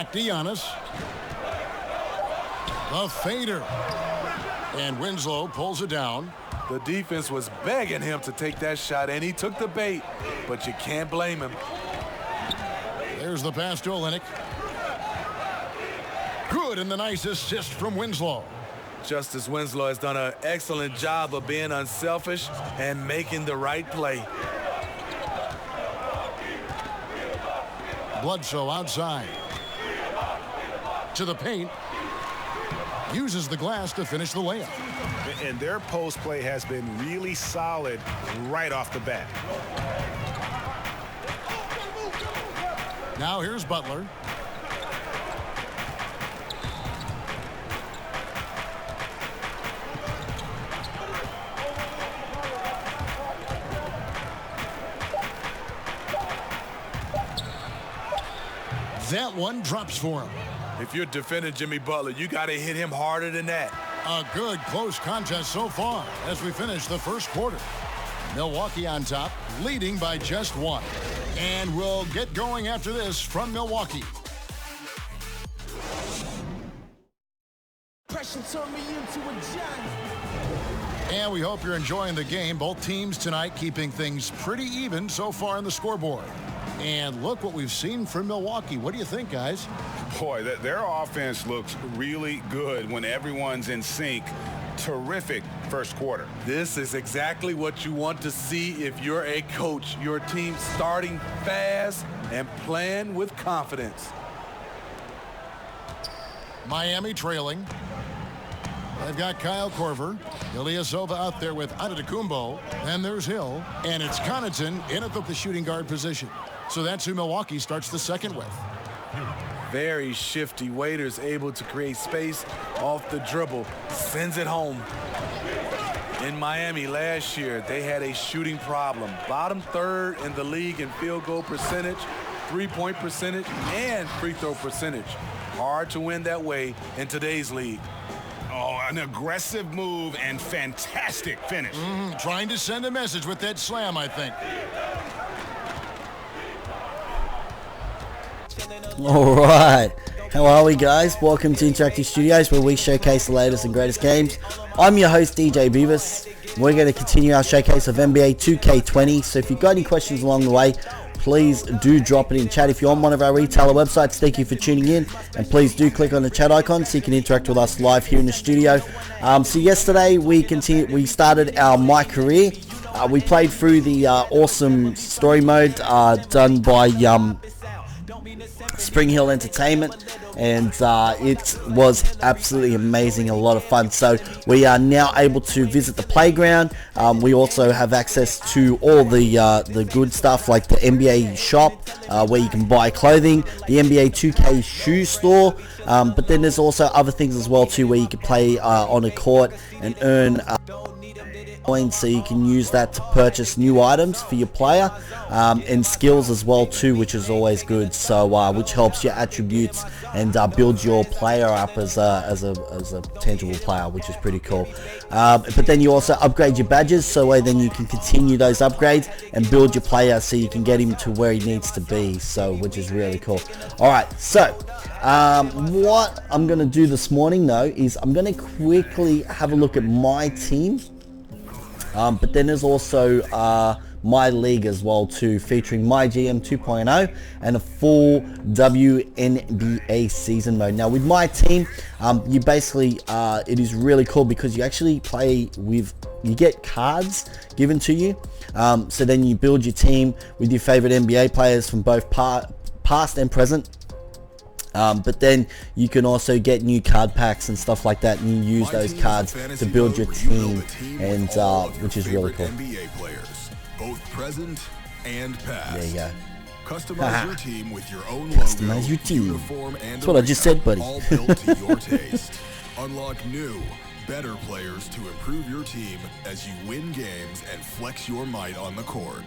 Back to Giannis. The fader. And Winslow pulls it down. The defense was begging him to take that shot, and he took the bait, but you can't blame him. There's the pass to Olynyk. Good, and the nice assist from Winslow. Justice Winslow has done an excellent job of being unselfish and making the right play. Bledsoe outside. To the paint. Uses the glass to finish the layup. And their post play has been really solid right off the bat. Now here's Butler. That one drops for him. If you're defending Jimmy Butler, you got to hit him harder than that. A good close contest so far as we finish the first quarter. Milwaukee on top, leading by just one. And we'll get going after this from Milwaukee. Pressure turned me into a giant. And we hope you're enjoying the game. Both teams tonight keeping things pretty even so far on the scoreboard. And look what we've seen from Milwaukee. What do you think, guys? Boy, their offense looks really good when everyone's in sync. Terrific first quarter. This is exactly what you want to see if you're a coach. Your team starting fast and playing with confidence. Miami trailing. They've got Kyle Korver, Ilyasova out there with Antetokounmpo, and there's Hill, and it's Connaughton in at the shooting guard position. So that's who Milwaukee starts the second with. Very shifty. Waiters able to create space off the dribble. Sends it home. In Miami last year, they had a shooting problem. Bottom third in the league in field goal percentage, three-point percentage, and free throw percentage. Hard to win that way in today's league. Oh, an aggressive move and fantastic finish. Trying to send a message with that slam, I think. All right, how are we, guys? Welcome to Interactive Studios, where we showcase the latest and greatest games. I'm your host, DJ Beavis. We're going to continue our showcase of NBA 2K20. So if you've got any questions along the way, please do drop it in chat. If you're on one of our retailer websites, thank you for tuning in, and please do click on the chat icon so you can interact with us live here in the studio. So yesterday we started our My Career. We played through the awesome story mode done by Spring Hill Entertainment, and it was absolutely amazing, a lot of fun. So we are now able to visit the playground. We also have access to all the good stuff like the NBA shop where you can buy clothing, the NBA 2K shoe store, but then there's also other things as well too, where you can play on a court and earn coins, so you can use that to purchase new items for your player, and skills as well too, which is always good. So which helps your attributes and builds your player up as a tangible player, which is pretty cool. But then you also upgrade your badges, so then you can continue those upgrades and build your player so you can get him to where he needs to be. So which is really cool. All right, so what I'm gonna do this morning though is I'm gonna quickly have a look at my team. But then there's also my league as well too, featuring my GM 2.0 and a full WNBA season mode. Now with my team, you basically it is really cool because you actually play with, you get cards given to you, so then you build your team with your favorite NBA players from both past and present. But then you can also get new card packs and stuff like that, and you use those cards to build your team, and which is really cool. NBA players, both present and past. There you go. Customize your team with your own logo, Customize your team. uniform, and That's what I just said, buddy. all built to your taste. Unlock new, better players to improve your team as you win games and flex your might on the court.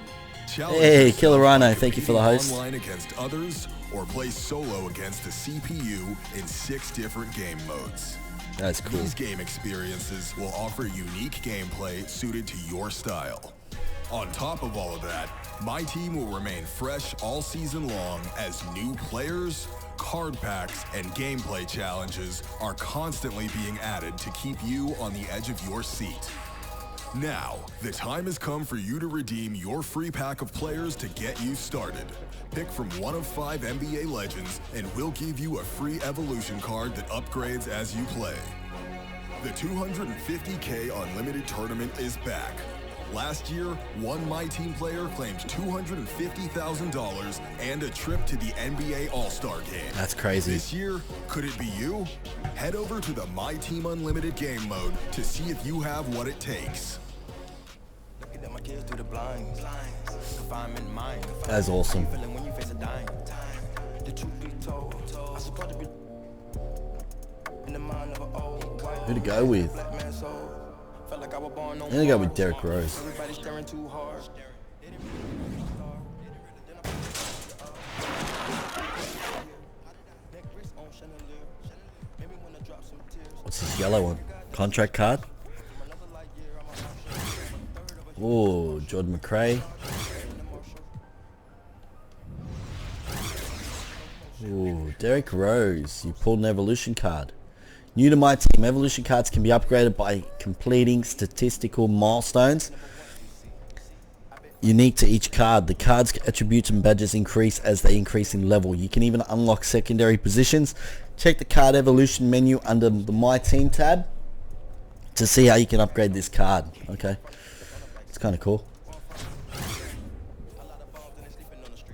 Challenge Hey, yourself Killer Rhino, by thank you for the competing host. Online against others, or play solo against the CPU in 6 different game modes. That's cool. These game experiences will offer unique gameplay suited to your style. On top of all of that, my team will remain fresh all season long as new players, card packs, and gameplay challenges are constantly being added to keep you on the edge of your seat. Now, the time has come for you to redeem your free pack of players to get you started. Pick from one of 5 NBA legends, and we'll give you a free evolution card that upgrades as you play. The 250K Unlimited Tournament is back. Last year, one My Team player claimed $250,000 and a trip to the NBA All-Star Game. That's crazy. This year, could it be you? Head over to the My Team Unlimited game mode to see if you have what it takes. That's awesome. Who to go with? I'm gonna go with Derrick Rose. What's this yellow one? Contract card? Oh, Jordan McRae. Oh, Derrick Rose. You pulled an evolution card. New to My Team, evolution cards can be upgraded by completing statistical milestones unique to each card. The card's attributes and badges increase as they increase in level. You can even unlock secondary positions. Check the card evolution menu under the My Team tab to see how you can upgrade this card. Okay, it's kind of cool.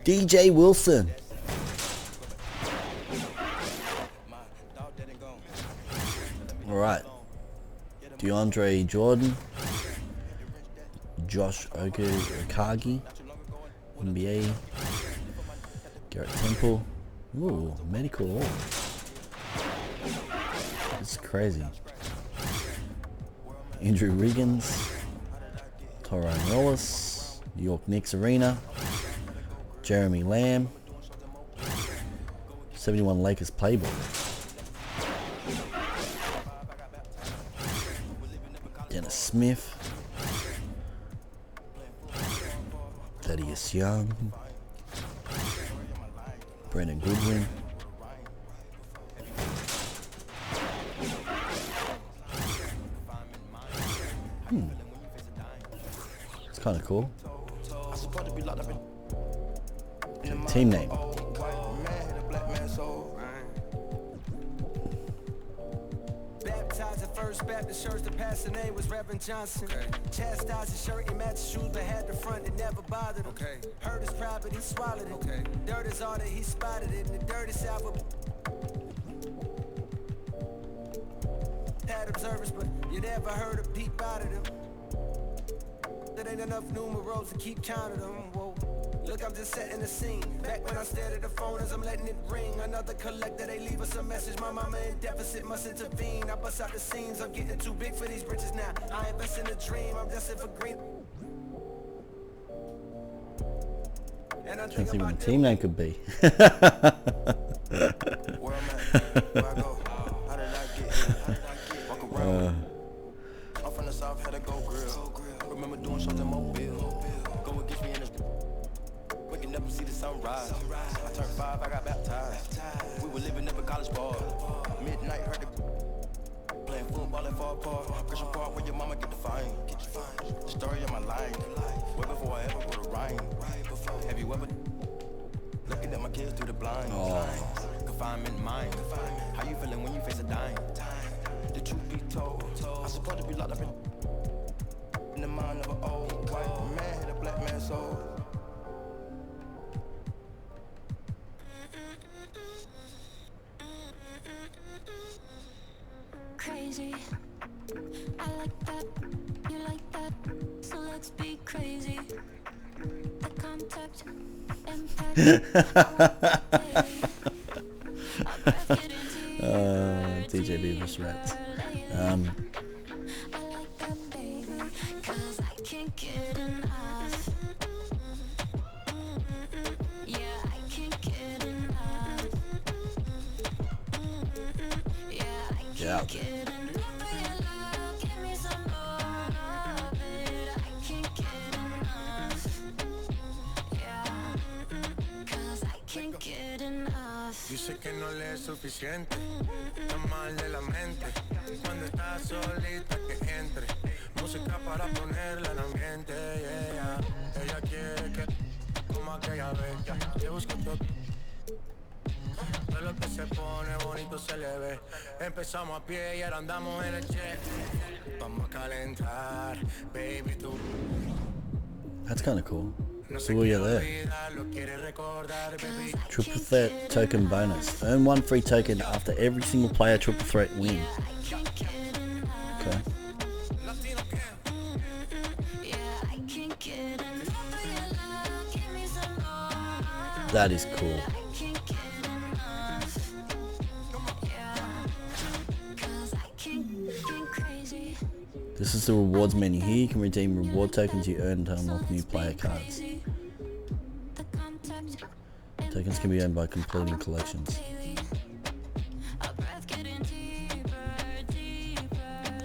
DJ Wilson. Alright, DeAndre Jordan, Josh Okagi, NBA, Garrett Temple. Ooh, medical. This is crazy. Andrew Wiggins, Tyrone Wallace, New York Knicks Arena, Jeremy Lamb, 71 Lakers Playboy. Dennis Smith, Thaddeus Young, Brandon Goodwin, it's kind of cool. Okay, team name. Baptist church, the pastor name was Reverend Johnson. Chastised his shirt and matched shoes, but had the front, it never bothered him. Heard his pride, but he swallowed it. Dirt is all that he spotted it, and the dirty south had observers, but you never heard a peep out of them. There ain't enough numerals to keep count of them. Whoa. Look, I'm just setting the scene. Back when I stared at the phone as I'm letting it ring. Another collector, they leave us a message. My mama in deficit must intervene. I bust out the scenes. I'm getting too big for these britches now. I invest in a dream. I'm destined for green. And I Can't think what the team name could be. Where I'm at, where I go, how did I get here? Walk around. I'm from the south, had to go grill. Remember doing something mobile. Go against me in the waking up and see the sunrise. I turned 5, I got baptized. We were living up in college ball. Midnight, heard the playing football at Fall Park. Christian Park where your mama get the fine. The story of my life. Way before I ever wrote a rhyme. Have you ever looking at my kids through the blinds? Confinement mind. How you feeling when you face a dime? The truth be told, I'm supposed to be locked up in the mind of an old white man, hit a black man's soul. Crazy, I like that, you like that, so let's be crazy. The contact, impact, DJ Beavis Rats. I like that, baby, 'cause I can't get enough. Yeah, I can't get enough. Yeah, I can't get enough of your love. Give me some more of it. I can't get enough. Yeah, 'cause I can't get enough. Dice que no le es suficiente, está mal de la mente. Cuando está solita que entre, música para ponerla en ambiente, yeah. Ella quiere que, como aquella vez, que busque todo. Todo lo que se pone bonito se le ve. Empezamos a pie y ahora andamos en el jet. Vamos a calentar, baby, tú. That's kind of cool. So what you got there? Triple threat token bonus. Earn 1 free token after every single player triple threat win. Okay. That is cool. This is the rewards menu. Here you can redeem reward tokens you earn to unlock new player cards. Tokens can be earned by completing collections.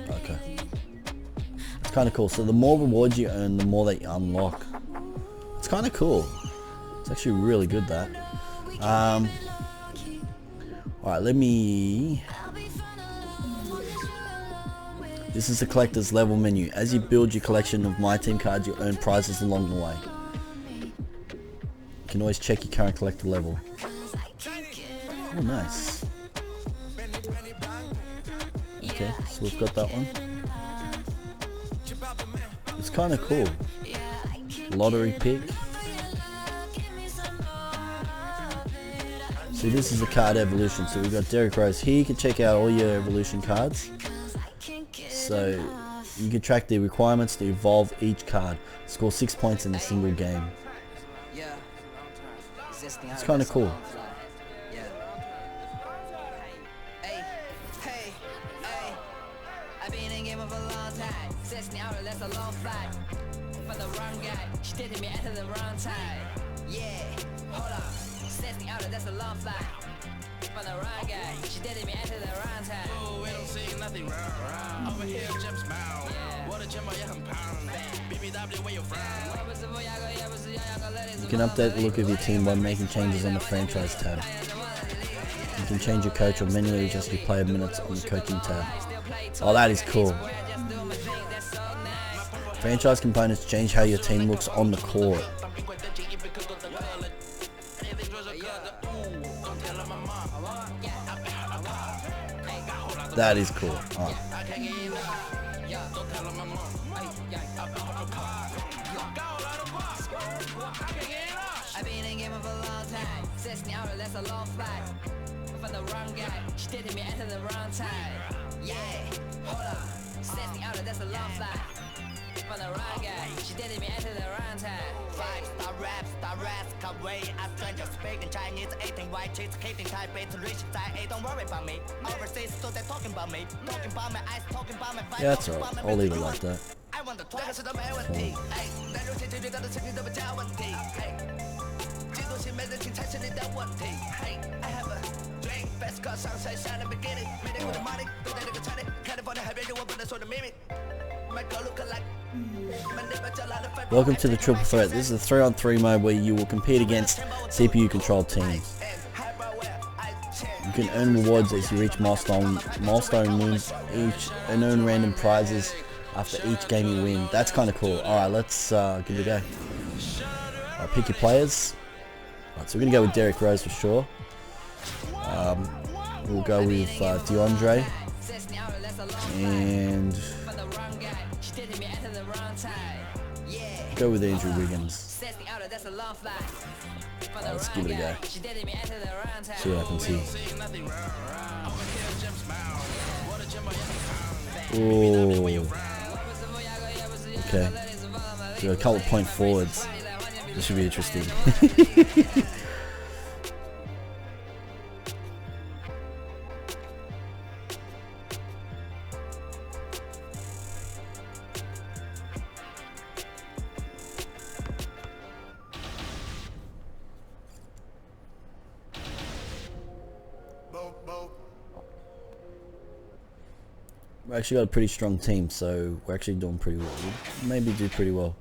Okay. It's kind of cool. So the more rewards you earn, the more that you unlock. It's kind of cool. It's actually really good, that. Alright, let me... This is the collector's level menu. As you build your collection of My Team cards, you earn prizes along the way. You can always check your current collector level. Oh, nice. Okay, so we've got that one. It's kind of cool. Lottery pick. See, this is the card evolution. So we've got Derrick Rose. Here you can check out all your evolution cards. So you can track the requirements to evolve each card. Score 6 points in a single game. It's kind of cool. I've been in game of a long time. Sets me out, that's a long flight. For the wrong guy, she did me at the wrong time. Yeah, hold on. Sets me out, that's a long flight. For the wrong guy, she did me at the wrong time. Oh, we don't see nothing wrong. Over here, Jim Smile. What a gem, I am pound. BBW, where you from? You can update the look of your team by making changes on the franchise tab. You can change your coach or manually adjust your player minutes on the coaching tab. Oh, that is cool. Franchise components change how your team looks on the court. That is cool. Oh. I've been in game of a long time. Sets me out, that's a long flight. For the wrong guy, she did me at the wrong time. Yeah, hold on. Sets me out, that's a long flight. For the wrong guy, she did me at the wrong time. 5-star raps, come wait. I stranger speaking Chinese, eating white cheese, hitting Thai bait, rich Thai, hey, don't worry about me. Overseas, so they're talking about me. Talking about my eyes, talking about my vibe. Yeah, that's alright. I'll leave it like that. I want the 这个是都没问题，哎，但如今解决到的事情都不叫问题，嘿，嫉妒心没人情才是你的问题，嘿 I have a dream, best car sunshine shine in the beginning，每天我的 money 都在那个餐厅，看得放在海边，有我不能说的秘密。My girl look alike. Welcome to the Triple Threat. This is a 3-on-3 mode where you will compete against CPU-controlled teams. You can earn rewards as you reach milestone wins each and earn random prizes after each game you win. That's kind of cool. Alright, let's give it a go. Alright, pick your players. Alright, so we're going to go with Derrick Rose for sure. We'll go with DeAndre. And go with Andrew Wiggins. Let's give it a go. See what happens here. Ooh. Okay. So a couple of point forwards. This should be interesting. We actually got a pretty strong team, so we're actually doing pretty well. We'll maybe do pretty well.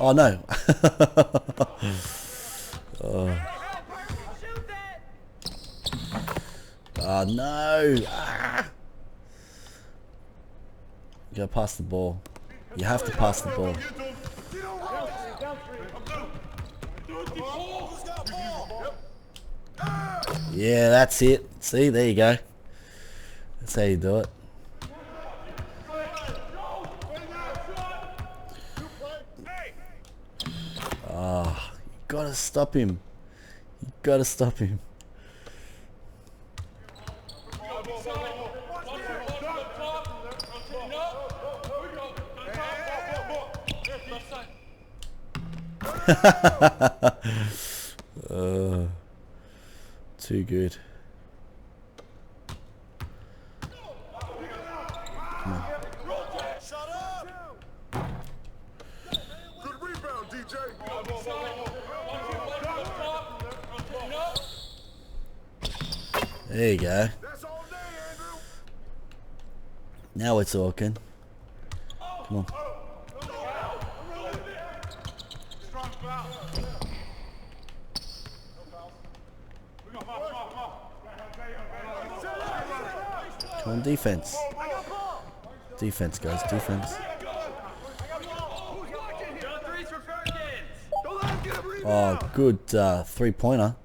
Oh no. Oh no. Ah. You gotta pass the ball. You have to pass the ball. Yeah, that's it. See, there you go. That's how you do it. Ah, you gotta stop him. You gotta stop him. Too good. Come on. Good rebound, DJ. There you go. Now we're talking. Come on. Come on, defense. Defense, guys, defense. Oh, good three-pointer.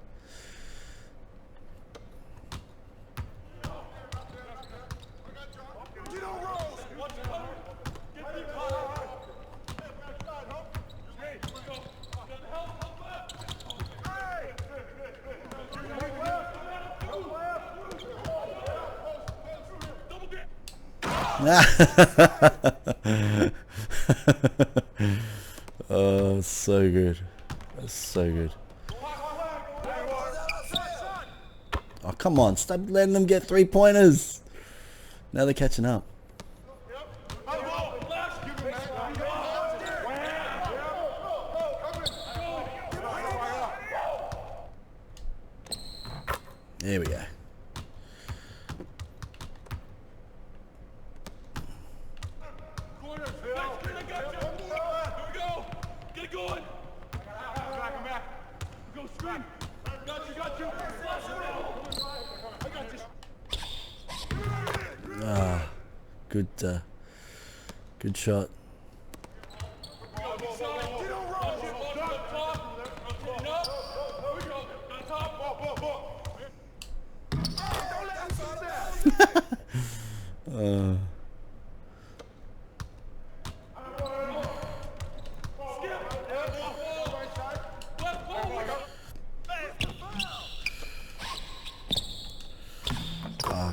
Oh, so good. That's so good. Oh, come on. Stop letting them get three-pointers. Now they're catching up. There we go. Ah, good shot.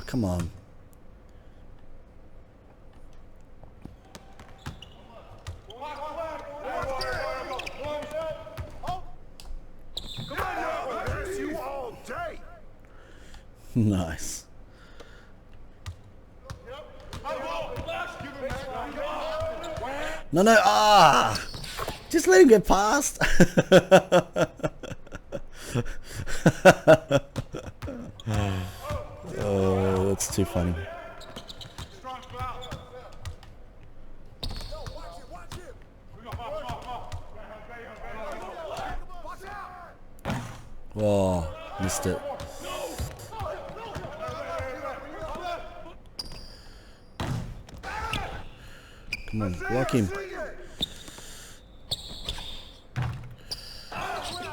Come on. Nice. No, no, just let him get past. Oh, that's too funny. Oh, missed it. Come on, block him.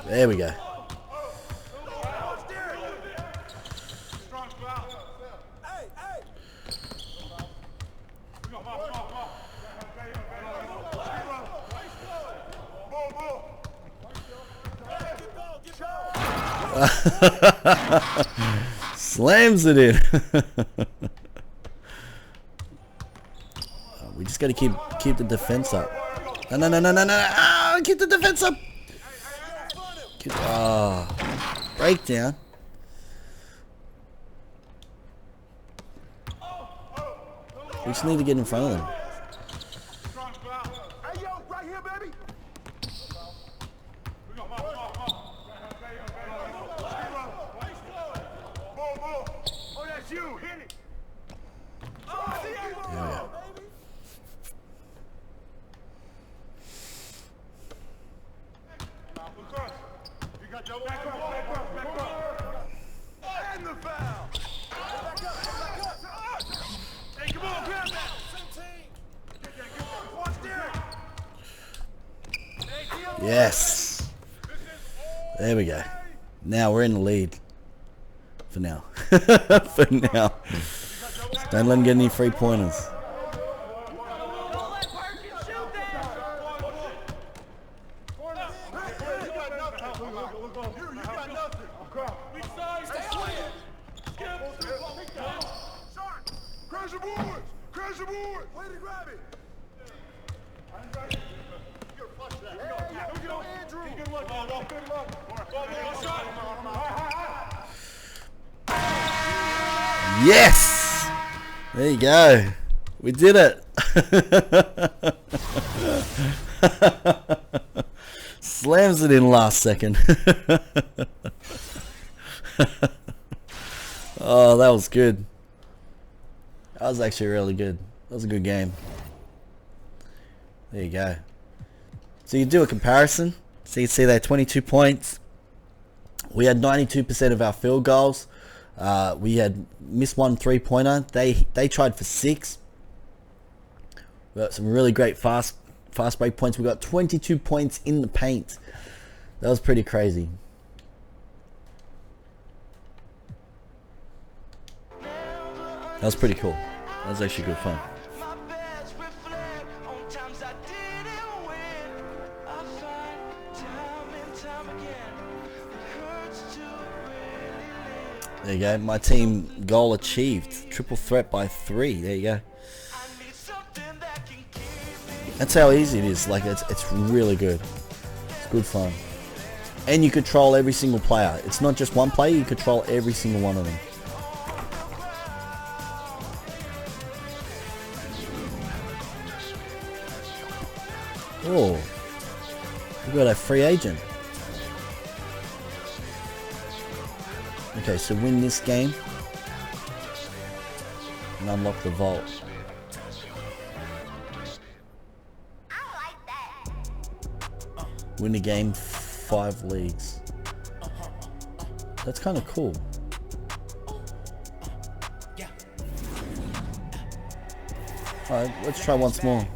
There we go. Slams it in. We just gotta keep the defense up. No. Keep the defense up. Breakdown. We just need to get in front of them. Yeah. Yes. There we go. Now we're in the lead. For now. For now. Don't let him get any 3-pointers. Yes! There you go. We did it. Slams it in last second. Oh, that was good. That was actually really good. That was a good game. There you go. So you do a comparison. So you see there 22 points. We had 92% of our field goals. We had missed one 3-pointer. They tried for 6. We got some really great fast break points. We got 22 points in the paint. That was pretty crazy. That was pretty cool. That was actually good fun. There you go. My team goal achieved. Triple threat by 3. There you go. That's how easy it is. Like it's really good. It's good fun. And you control every single player. It's not just one player. You control every single one of them. Oh, we got a free agent. Okay, so win this game and unlock the vault. Win the game, 5 leagues. That's kind of cool. Alright, let's try once more.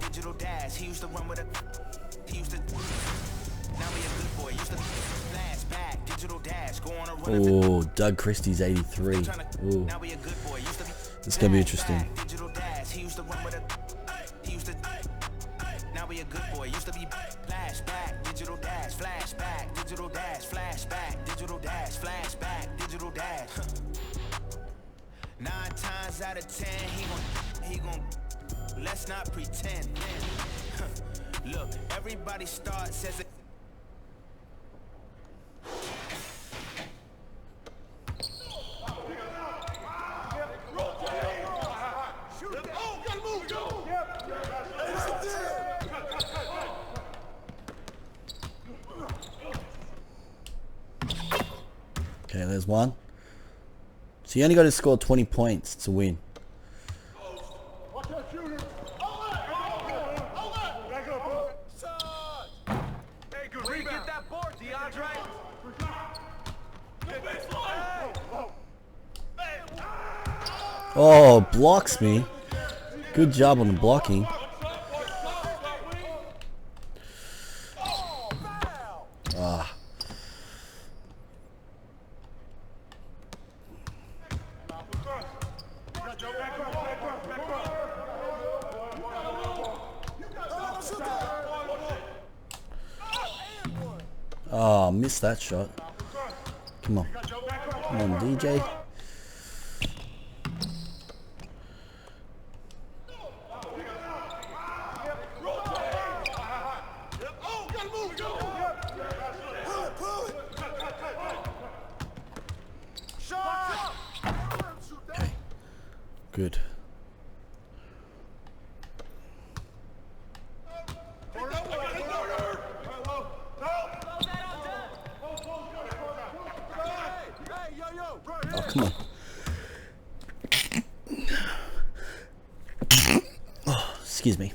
Oh, Doug Christie's 83. Ooh. This is going to be interesting. Nine times out of 10, he gon' let's not pretend. Look, everybody starts as a Okay, there's one. So you only got to score 20 points to win. Oh, blocks me. Good job on the blocking. Ah. Oh, missed that shot. Come on. Come on, DJ. Okay. Good. Oh, come on. Oh, excuse me.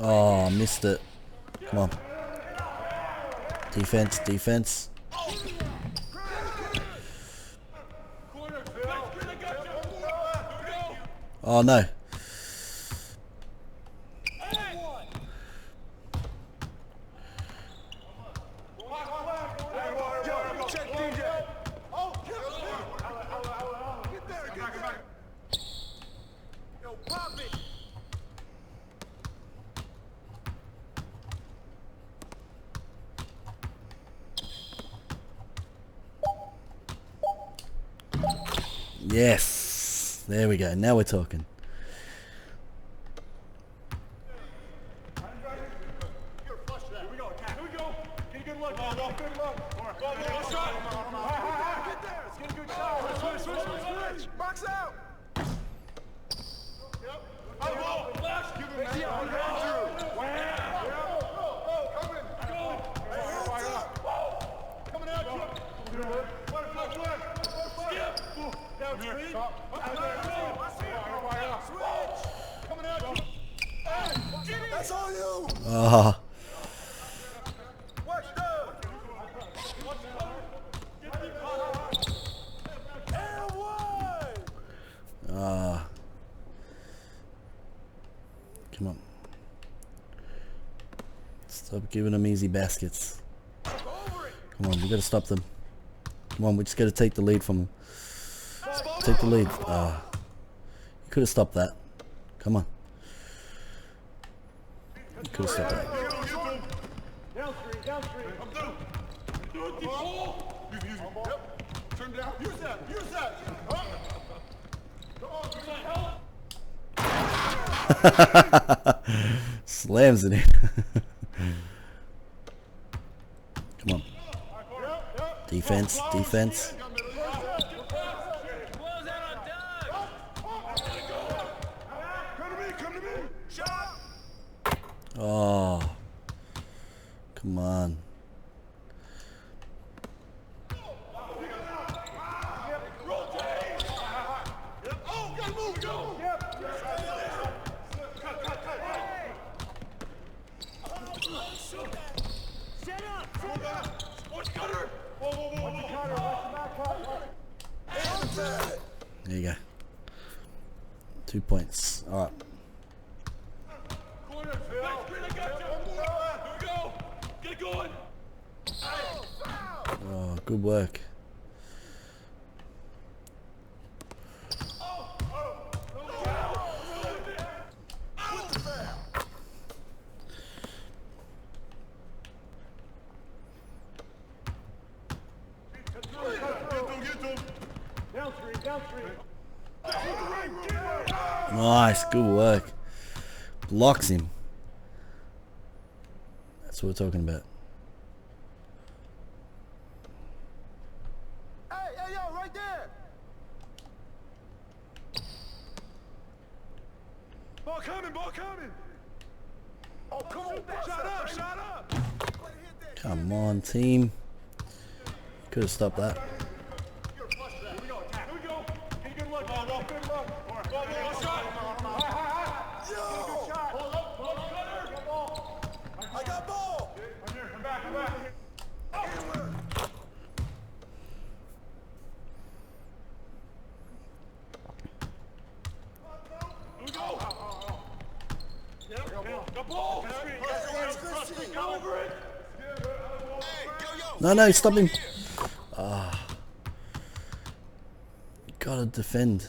Oh, missed it. Come on. Defense, defense. Oh no. Yes. There we go. Now we're talking. Oh. Come on. Stop giving them easy baskets. Come on, we gotta stop them. Come on, we just gotta take the lead from them. Take the lead. You could have stopped that. Come on. You could have stopped that. Slams it in. Come on. Defense, defense. Oh. Come on. There you go. 2 points. All right. Oh, good work. Nice, good work. Blocks him. That's what we're talking about. Hey, yo, right there. Ball coming, ball coming. Oh, come on, shut up. Come on, team. Could have stopped that. No, stop him. Gotta defend.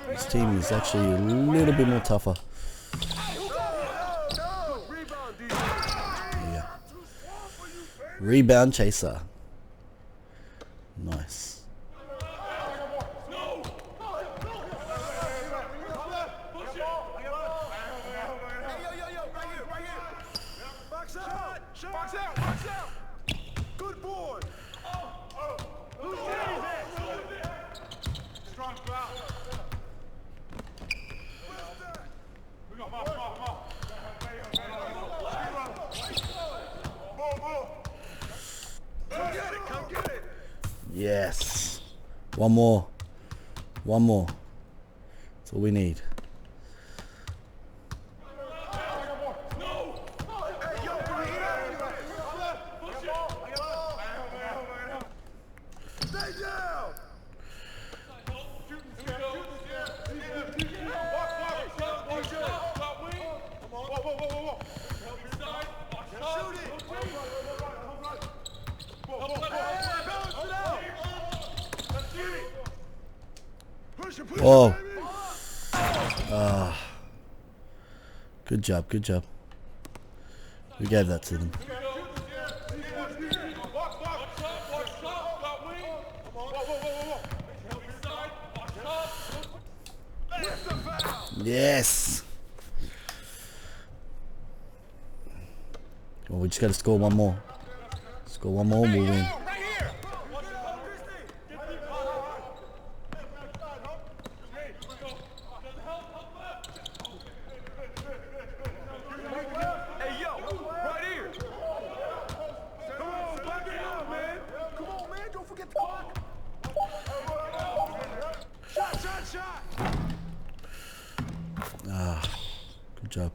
This team is actually a little bit more tougher. Yeah. Rebound chaser. Nice. One more. One more. That's all we need. Whoa. Good job, good job. We gave that to them. Yes. Well, we just got to score one more. Score one more and we'll win. Good job.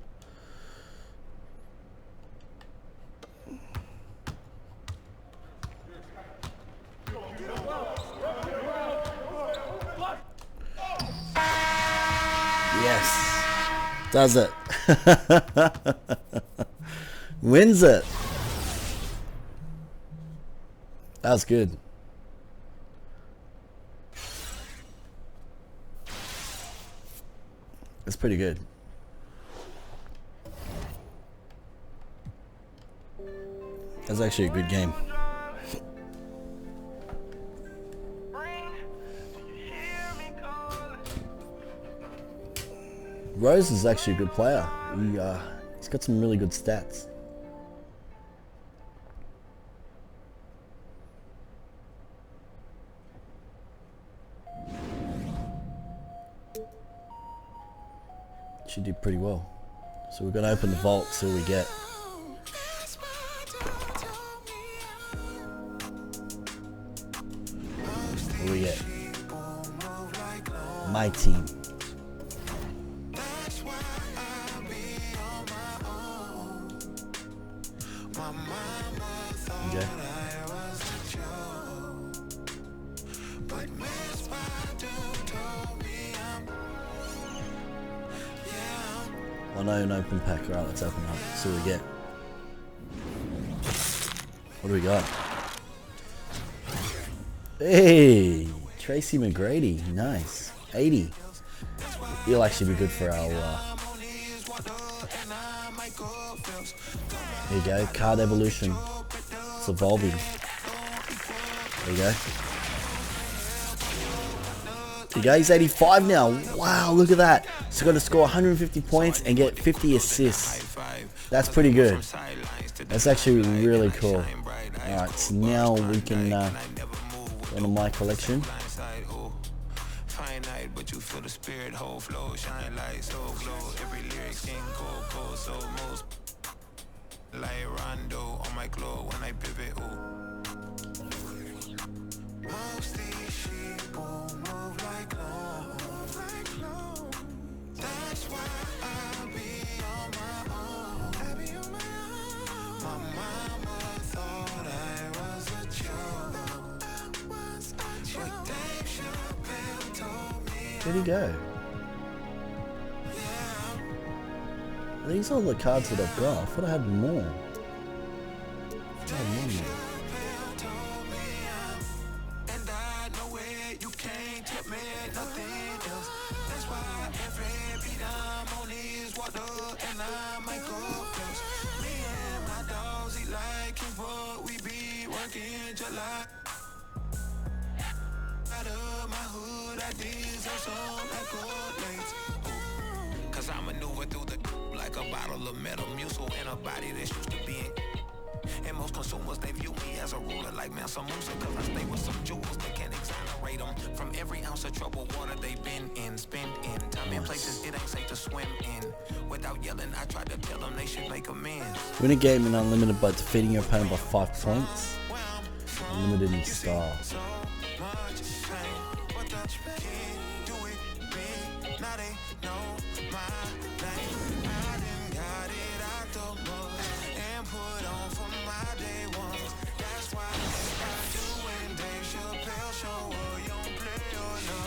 Yes. Does it. Wins it. That was good. It's pretty good. That's actually a good game. Rose is actually a good player. He's got some really good stats. She did pretty well. So we're gonna open the vault, see what we get. What do we get? My team. Okay. One open pack. Alright, let's open it up. See what we get. What do we got? Hey! Tracy McGrady. Nice. 80. He'll actually be good for our... There you go. Card evolution. It's evolving. There you go. There you go. He's 85 now. Wow, look at that. So got to score 150 points and get 50 assists. That's pretty good. That's actually really cool. Alright, so now we can go to my collection. But you feel the spirit, whole flow, shine light, so glow. Every lyric sing cold, so most like Rondo on my glow when I pivot. Most these sheep move like clown. That's why I be on my own. I be on my own. My mama thought I was a joke. But Dave Chappelle told me. Where'd he go? Are these all the cards that I've got? I thought I had more. I had more now. Cause I maneuver through the like a bottle of Metamucil in a body that's used to being. And most consumers, they view me as a ruler like Mansa Musa. Cause I stay with some jewels that can't exonerate them from every ounce of troubled water they've been in. Spend in time in places it ain't safe to swim in. Without yelling, I tried to tell them they should make amends. Win a game in Unlimited by defeating your opponent by 5 points. Unlimited in style. much better. Do it big, now they know my name. I done got it out the mud and put on for my day ones. That's why I do when Dave Chappelle show up, you don't play or no.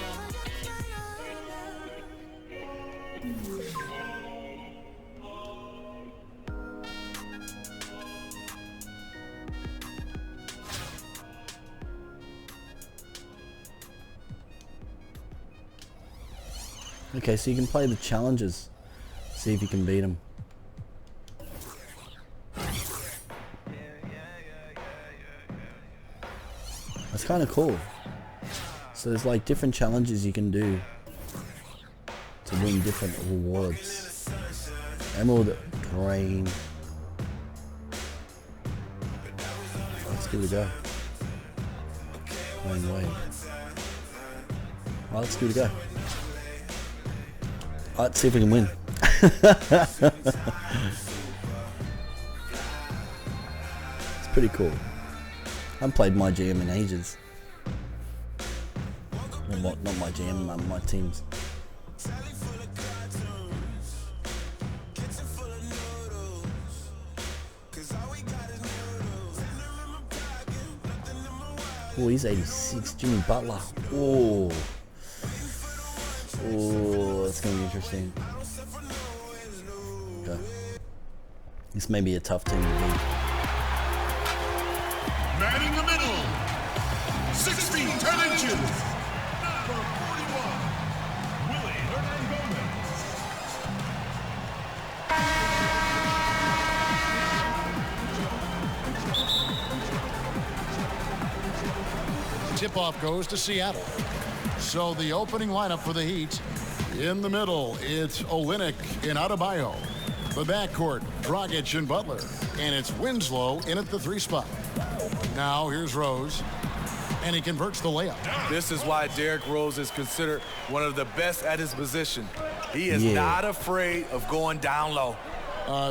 Okay, so you can play the challenges. See if you can beat them. That's kind of cool. So there's like different challenges you can do to win different rewards. Emerald Drain. Let's give it a go. Rain Wave. Well, let's give it a go. Let's see if we can win. It's pretty cool. I haven't played my GM in ages. Well, not my GM, my teams. Oh, he's 86. Jimmy Butler. Oh. Oh, that's going to be interesting. Okay. This may be a tough team to beat. Man in the middle, 6 feet 10 inches, number 41, Willie Hernangomez. Tip-off goes to Seattle. So the opening lineup for the Heat. In the middle, it's Olynyk and Adebayo. The backcourt, Dragic and Butler. And it's Winslow in at the 3 spot. Now here's Rose. And he converts the layup. This is why Derrick Rose is considered one of the best at his position. He is not afraid of going down low.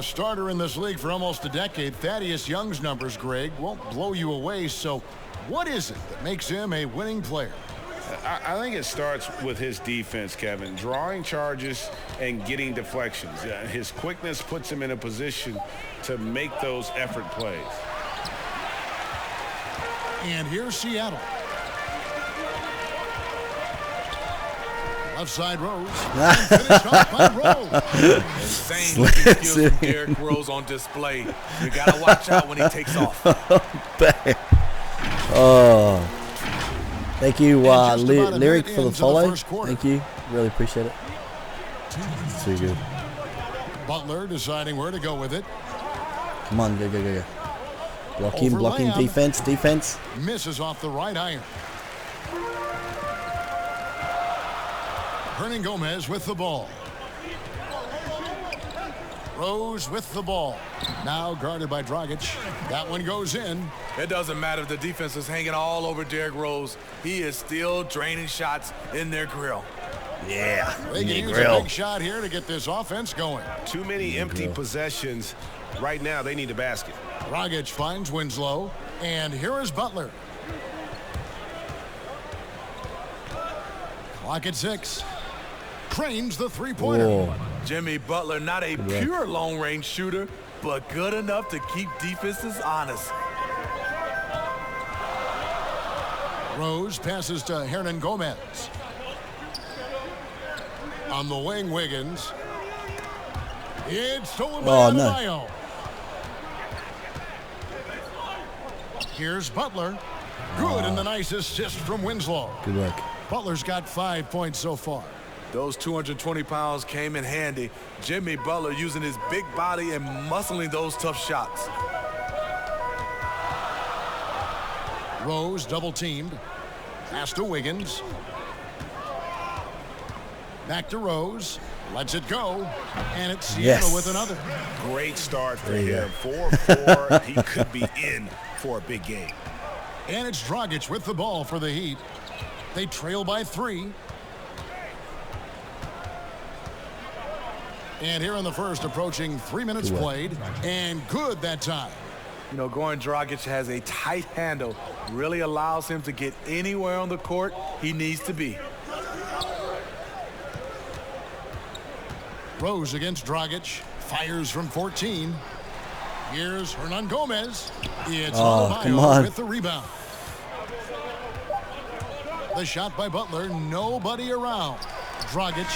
Starter in this league for almost a decade. Thaddeus Young's numbers, Greg, won't blow you away. So what is it that makes him a winning player? I think it starts with his defense, Kevin. Drawing charges and getting deflections. His quickness puts him in a position to make those effort plays. And here's Seattle. Left side Rose. Finished off by Rose. Insane looking skills from Derrick Rose on display. You gotta watch out when he takes off. Oh. Thank you, Lyric, for the follow. Thank you. Really appreciate it. Too good. Butler deciding where to go with it. Come on, go. Blocking, defense. Misses off the right iron. Hernangomez with the ball. Rose with the ball. Now guarded by Dragic. That one goes in. It doesn't matter if the defense is hanging all over Derrick Rose. He is still draining shots in their grill. Yeah, they can use a big shot here to get this offense going. Too many empty possessions. Right now, they need a basket. Dragic finds Winslow. And here is Butler. Clock at 6. Cranes the three-pointer. Jimmy Butler, not a pure long-range shooter, but good enough to keep defenses honest. Rose passes to Hernangomez. On the wing, Wiggins. It's stolen by Adebayo. Here's Butler. Good, and the nice assist from Winslow. Good work. Butler's got 5 points so far. Those 220 pounds came in handy. Jimmy Butler using his big body and muscling those tough shots. Rose double-teamed. Pass to Wiggins. Back to Rose. Lets it go. And it's Seattle with another. Great start for him. 4-4. He could be in for a big game. And it's Dragic with the ball for the Heat. They trail by 3. And here in the first, approaching 3 minutes played. And good that time. You know, Goran Dragic has a tight handle. Really allows him to get anywhere on the court he needs to be. Rose against Dragic. Fires from 14. Here's Hernan Gomez. It's come on. with the rebound. The shot by Butler. Nobody around. Dragic.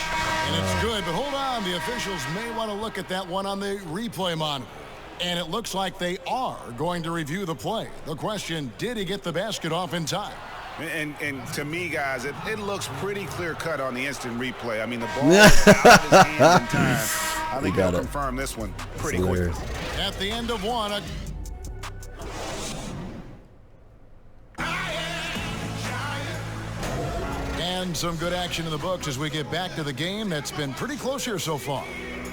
And it's good, but hold on. The officials may want to look at that one on the replay monitor. And it looks like they are going to review the play. The question, did he get the basket off in time? And to me, guys, it looks pretty clear-cut on the instant replay. I mean, the ball is out of his hands in time. I think they'll confirm this one pretty quickly. At the end of one, and some good action in the books as we get back to the game that's been pretty close here so far.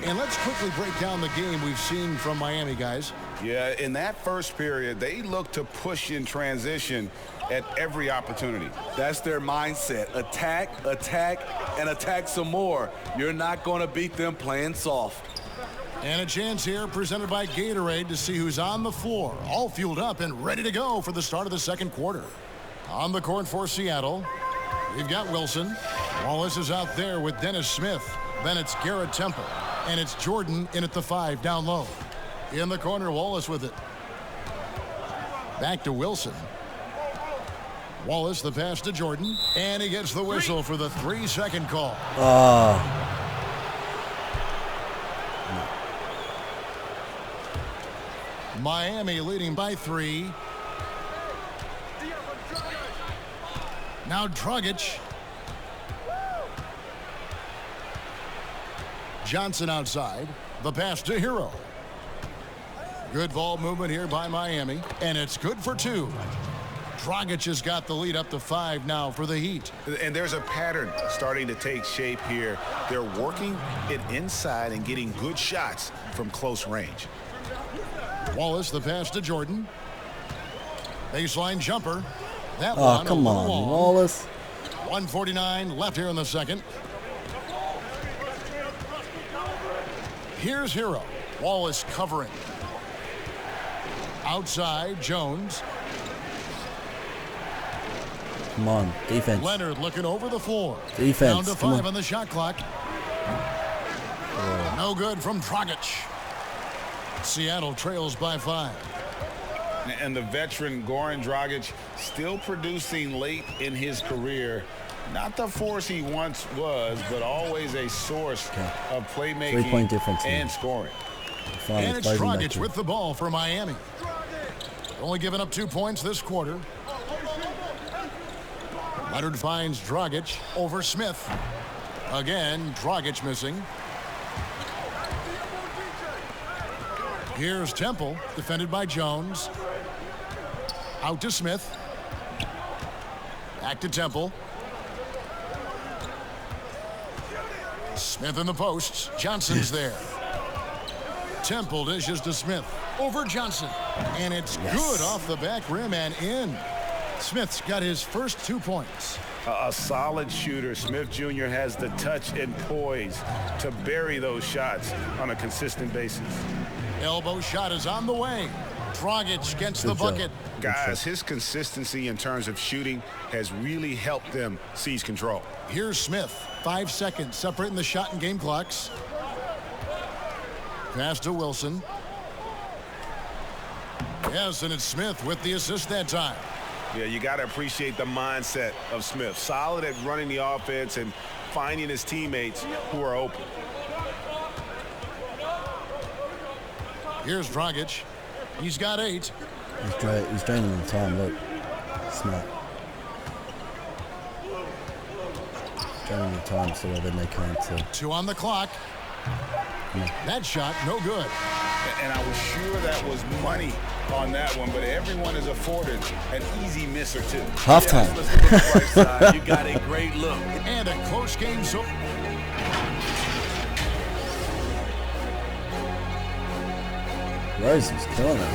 And let's quickly break down the game we've seen from Miami, guys. Yeah, in that first period, they look to push in transition at every opportunity. That's their mindset. Attack, attack, and attack some more. You're not going to beat them playing soft. And a chance here presented by Gatorade to see who's on the floor, all fueled up and ready to go for the start of the second quarter. On the court for Seattle, we've got Wilson. Wallace is out there with Dennis Smith. Then it's Garrett Temple. And it's Jordan in at the 5 down low. In the corner, Wallace with it. Back to Wilson. Wallace, the pass to Jordan. And he gets the whistle for the 3-second call. Miami leading by 3. Now Dragic. Johnson outside. The pass to Hero. Good ball movement here by Miami. And it's good for 2. Dragic has got the lead up to 5 now for the Heat. And there's a pattern starting to take shape here. They're working it inside and getting good shots from close range. Wallace, the pass to Jordan. Baseline jumper. That one. Come on, Wallace. 1:49 left here in the second. Here's Hero. Wallace covering. Outside, Jones. Come on, defense. Leonard looking over the floor. Defense. Down to 5 on the shot clock. No good from Dragic. Seattle trails by 5. And the veteran Goran Dragic still producing late in his career. Not the force he once was, but always a source of playmaking 3-point difference and scoring. And it's Dragic with the ball for Miami. Only giving up 2 points this quarter. Leonard finds Dragic over Smith. Again, Dragic missing. Here's Temple, defended by Jones. Out to Smith. Back to Temple. Smith in the posts. Johnson's there. Temple dishes to Smith. Over Johnson. And it's good off the back rim and in. Smith's got his first 2 points. A solid shooter. Smith Jr. has the touch and poise to bury those shots on a consistent basis. Elbow shot is on the way. Dragic gets the bucket. Guys, his consistency in terms of shooting has really helped them seize control. Here's Smith. 5 seconds separating the shot and game clocks. Pass to Wilson. Yes, and it's Smith with the assist that time. Yeah, you got to appreciate the mindset of Smith. Solid at running the offense and finding his teammates who are open. Here's Dragic. He's got 8. He's draining the time. Look, smart. Draining the time so then they can't. 2 on the clock. That shot, no good. And I was sure that was money on that one, but everyone is afforded an easy miss or 2. Halftime. Let's look at the right side. You got a great look. And a close game. So Rose was killing it.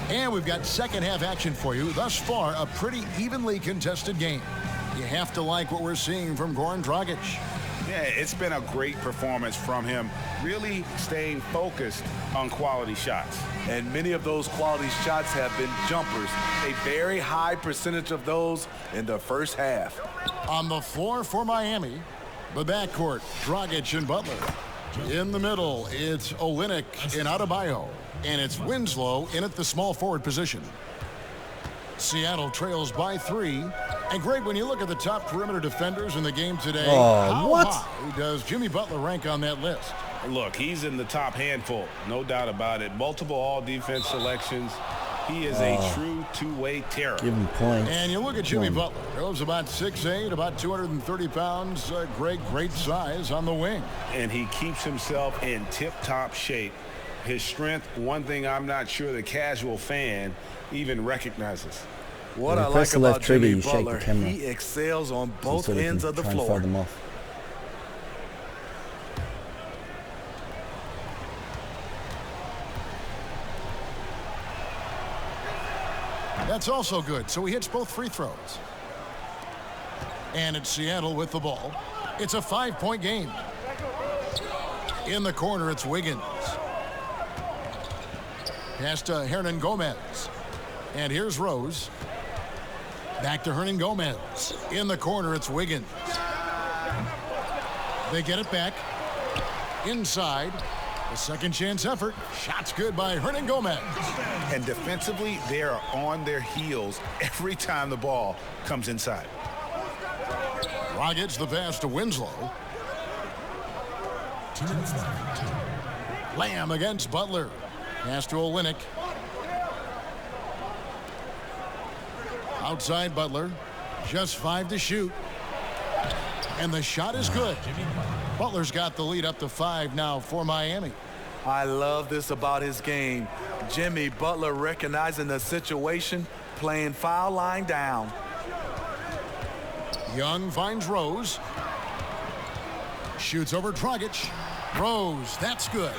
And we've got second half action for you. Thus far, a pretty evenly contested game. You have to like what we're seeing from Goran Dragic. Yeah, it's been a great performance from him, really staying focused on quality shots. And many of those quality shots have been jumpers. A very high percentage of those in the first half. On the floor for Miami, the backcourt, Dragic and Butler. In the middle, it's Olynyk and Adebayo. And it's Winslow in at the small forward position. Seattle trails by 3. And Greg, when you look at the top perimeter defenders in the game today, how high does Jimmy Butler rank on that list? Look, he's in the top handful, no doubt about it. Multiple all-defense selections. He is a true two-way terror. Give him points. And you look at Jimmy Butler. Goes about 6'8", about 230 pounds. Great size on the wing. And he keeps himself in tip-top shape. His strength, one thing I'm not sure the casual fan even recognizes. What I like about Jimmy Butler, he excels on both ends of the floor. That's also good. So he hits both free throws. And it's Seattle with the ball. It's a 5-point game. In the corner, it's Wiggins. Pass to Hernan Gomez. And here's Rose. Back to Hernan Gomez. In the corner, it's Wiggins. They get it back. Inside. A second chance effort. Shot's good by Hernan Gomez. And defensively, they are on their heels every time the ball comes inside. Dragic the pass to Winslow. Lamb against Butler. Pass to Olynyk. Outside Butler. Just 5 to shoot. And the shot is good. Butler's got the lead up to 5 now for Miami. I love this about his game. Jimmy Butler recognizing the situation, playing foul line down. Young finds Rose. Shoots over Dragic. Rose, that's good.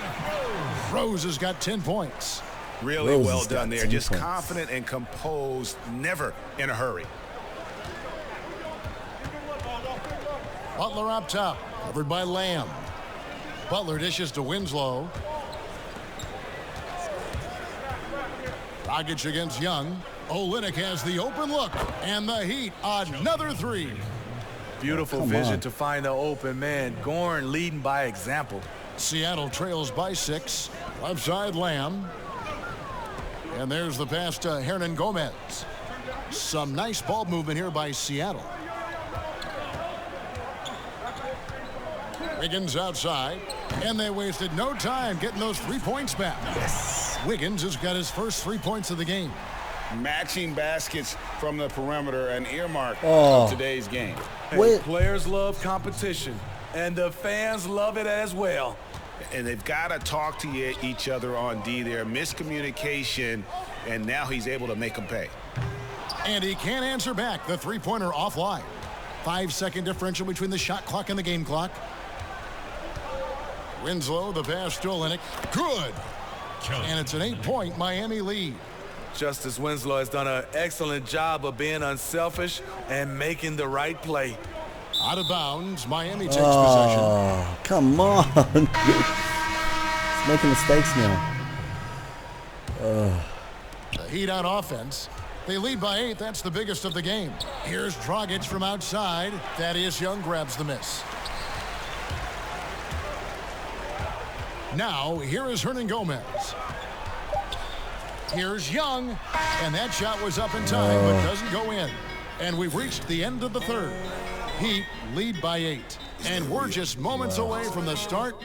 Rose has got 10 points. Really well done there. Just confident and composed, never in a hurry. Butler up top, covered by Lamb. Butler dishes to Winslow. Dragic against Young. Olynyk has the open look, and the Heat, another 3. Beautiful vision to find the open man. Gorn leading by example. Seattle trails by 6. Left side Lamb. And there's the pass to Hernan Gomez. Some nice ball movement here by Seattle. Wiggins outside, and they wasted no time getting those 3 points back. Yes. Wiggins has got his first 3 points of the game. Matching baskets from the perimeter, an earmark of today's game. Hey, players love competition, and the fans love it as well. And they've got to talk to each other on D there. Miscommunication, and now he's able to make them pay. And he can't answer back. The three-pointer offline. 5-second differential between the shot clock and the game clock. Winslow, the pass to Olynyk. Good. And it's an 8-point Miami lead. Justice Winslow has done an excellent job of being unselfish and making the right play. Out of bounds, Miami takes possession. Oh, come on. He's making mistakes now. The Heat on offense. They lead by 8. That's the biggest of the game. Here's Dragic from outside. Thaddeus Young grabs the miss. Now, here is Hernan Gomez. Here's Young. And that shot was up in time, but doesn't go in. And we've reached the end of the third. Heat lead by 8. And we're just moments away from the start.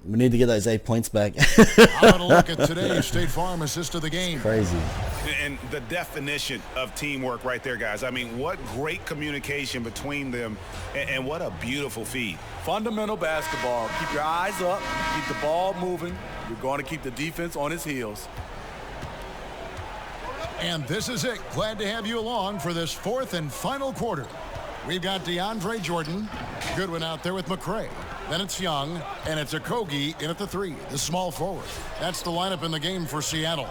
We need to get those 8 points back. How about a look at today's State Farm assist of the game? Crazy. And the definition of teamwork right there, guys. I mean, what great communication between them, and what a beautiful feed. Fundamental basketball. Keep your eyes up, keep the ball moving. You're going to keep the defense on its heels. And this is it. Glad to have you along for this fourth and final quarter. We've got DeAndre Jordan. Goodwin out there with McCray. Then it's Young, and it's Okogie in at the 3, the small forward. That's the lineup in the game for Seattle.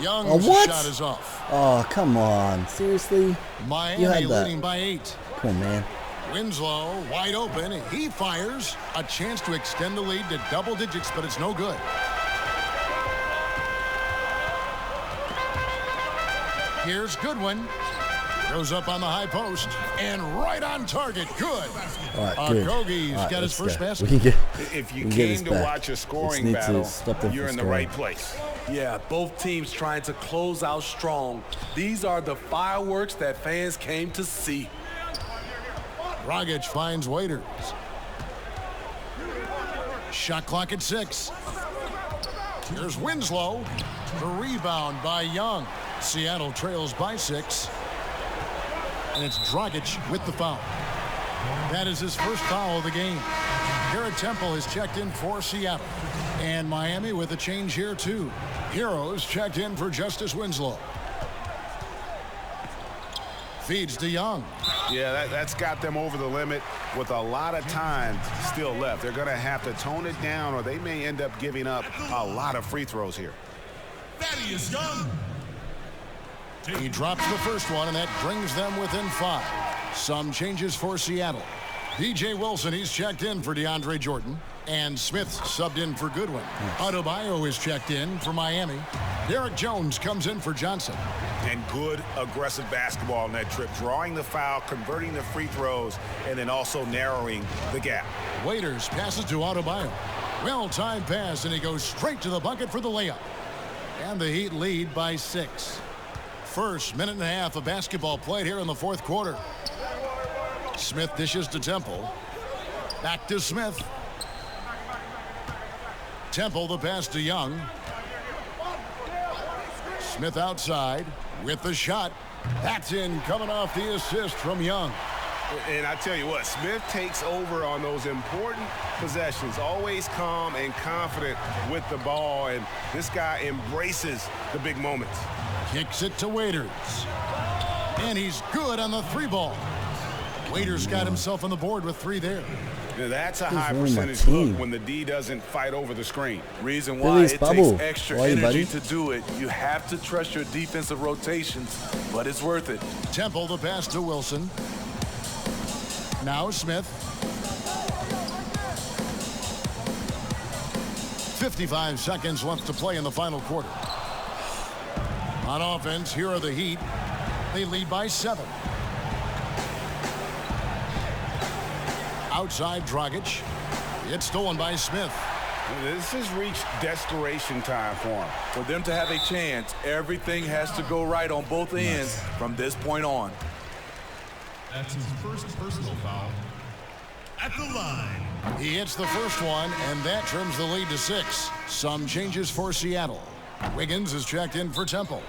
Young's shot is off. Oh, come on. Seriously? Miami leading by 8. Come on, man. Winslow wide open. He fires. A chance to extend the lead to double digits, but it's no good. Here's Goodwin. Goes up on the high post and right on target. Good. All right, good. Kogi's All right, got his let's first go. basket. If you we can get came this to back. watch a Let's scoring need to battle, stop them you're from in the scoring. right place. Yeah, both teams trying to close out strong. These are the fireworks that fans came to see. Dragic finds Waiters. Shot clock at 6. Here's Winslow. The rebound by Young. Seattle trails by 6. And it's Dragic with the foul. That is his first foul of the game. Garrett Temple has checked in for Seattle. And Miami with a change here too. Heroes checked in for Justice Winslow. Feeds to Young. Yeah, that's got them over the limit with a lot of time still left. They're going to have to tone it down or they may end up giving up a lot of free throws here. Thaddeus Young. He drops the first one, and that brings them within 5. Some changes for Seattle. DJ Wilson, he's checked in for DeAndre Jordan. And Smith subbed in for Goodwin. Adebayo is checked in for Miami. Derek Jones comes in for Johnson. And good aggressive basketball on that trip. Drawing the foul, converting the free throws, and then also narrowing the gap. Waiters passes to Adebayo. Well-timed pass, and he goes straight to the bucket for the layup. And the Heat lead by 6. First minute and a half of basketball played here in the fourth quarter. Smith dishes to Temple. Back to Smith. Temple the pass to Young. Smith outside with the shot. That's in, coming off the assist from Young. And I tell you what, Smith takes over on those important possessions, always calm and confident with the ball, and this guy embraces the big moments. Kicks it to Waiters. And he's good on the 3-ball. Waiters got himself on the board with 3 there. Now, that's a high wrong with my percentage team? look when the D doesn't fight over the screen. Reason why Billy's it bubble. takes extra Why, energy buddy? to do it. You have to trust your defensive rotations, but it's worth it. Temple the pass to Wilson. Now Smith. 55 seconds left to play in the final quarter. On offense, here are the Heat. They lead by 7. Outside Dragic. It's stolen by Smith. This has reached desperation time for him. For them to have a chance, everything has to go right on both ends from this point on. That's his first personal foul. At the line. He hits the first one, and that trims the lead to 6. Some changes for Seattle. Wiggins is checked in for Temple.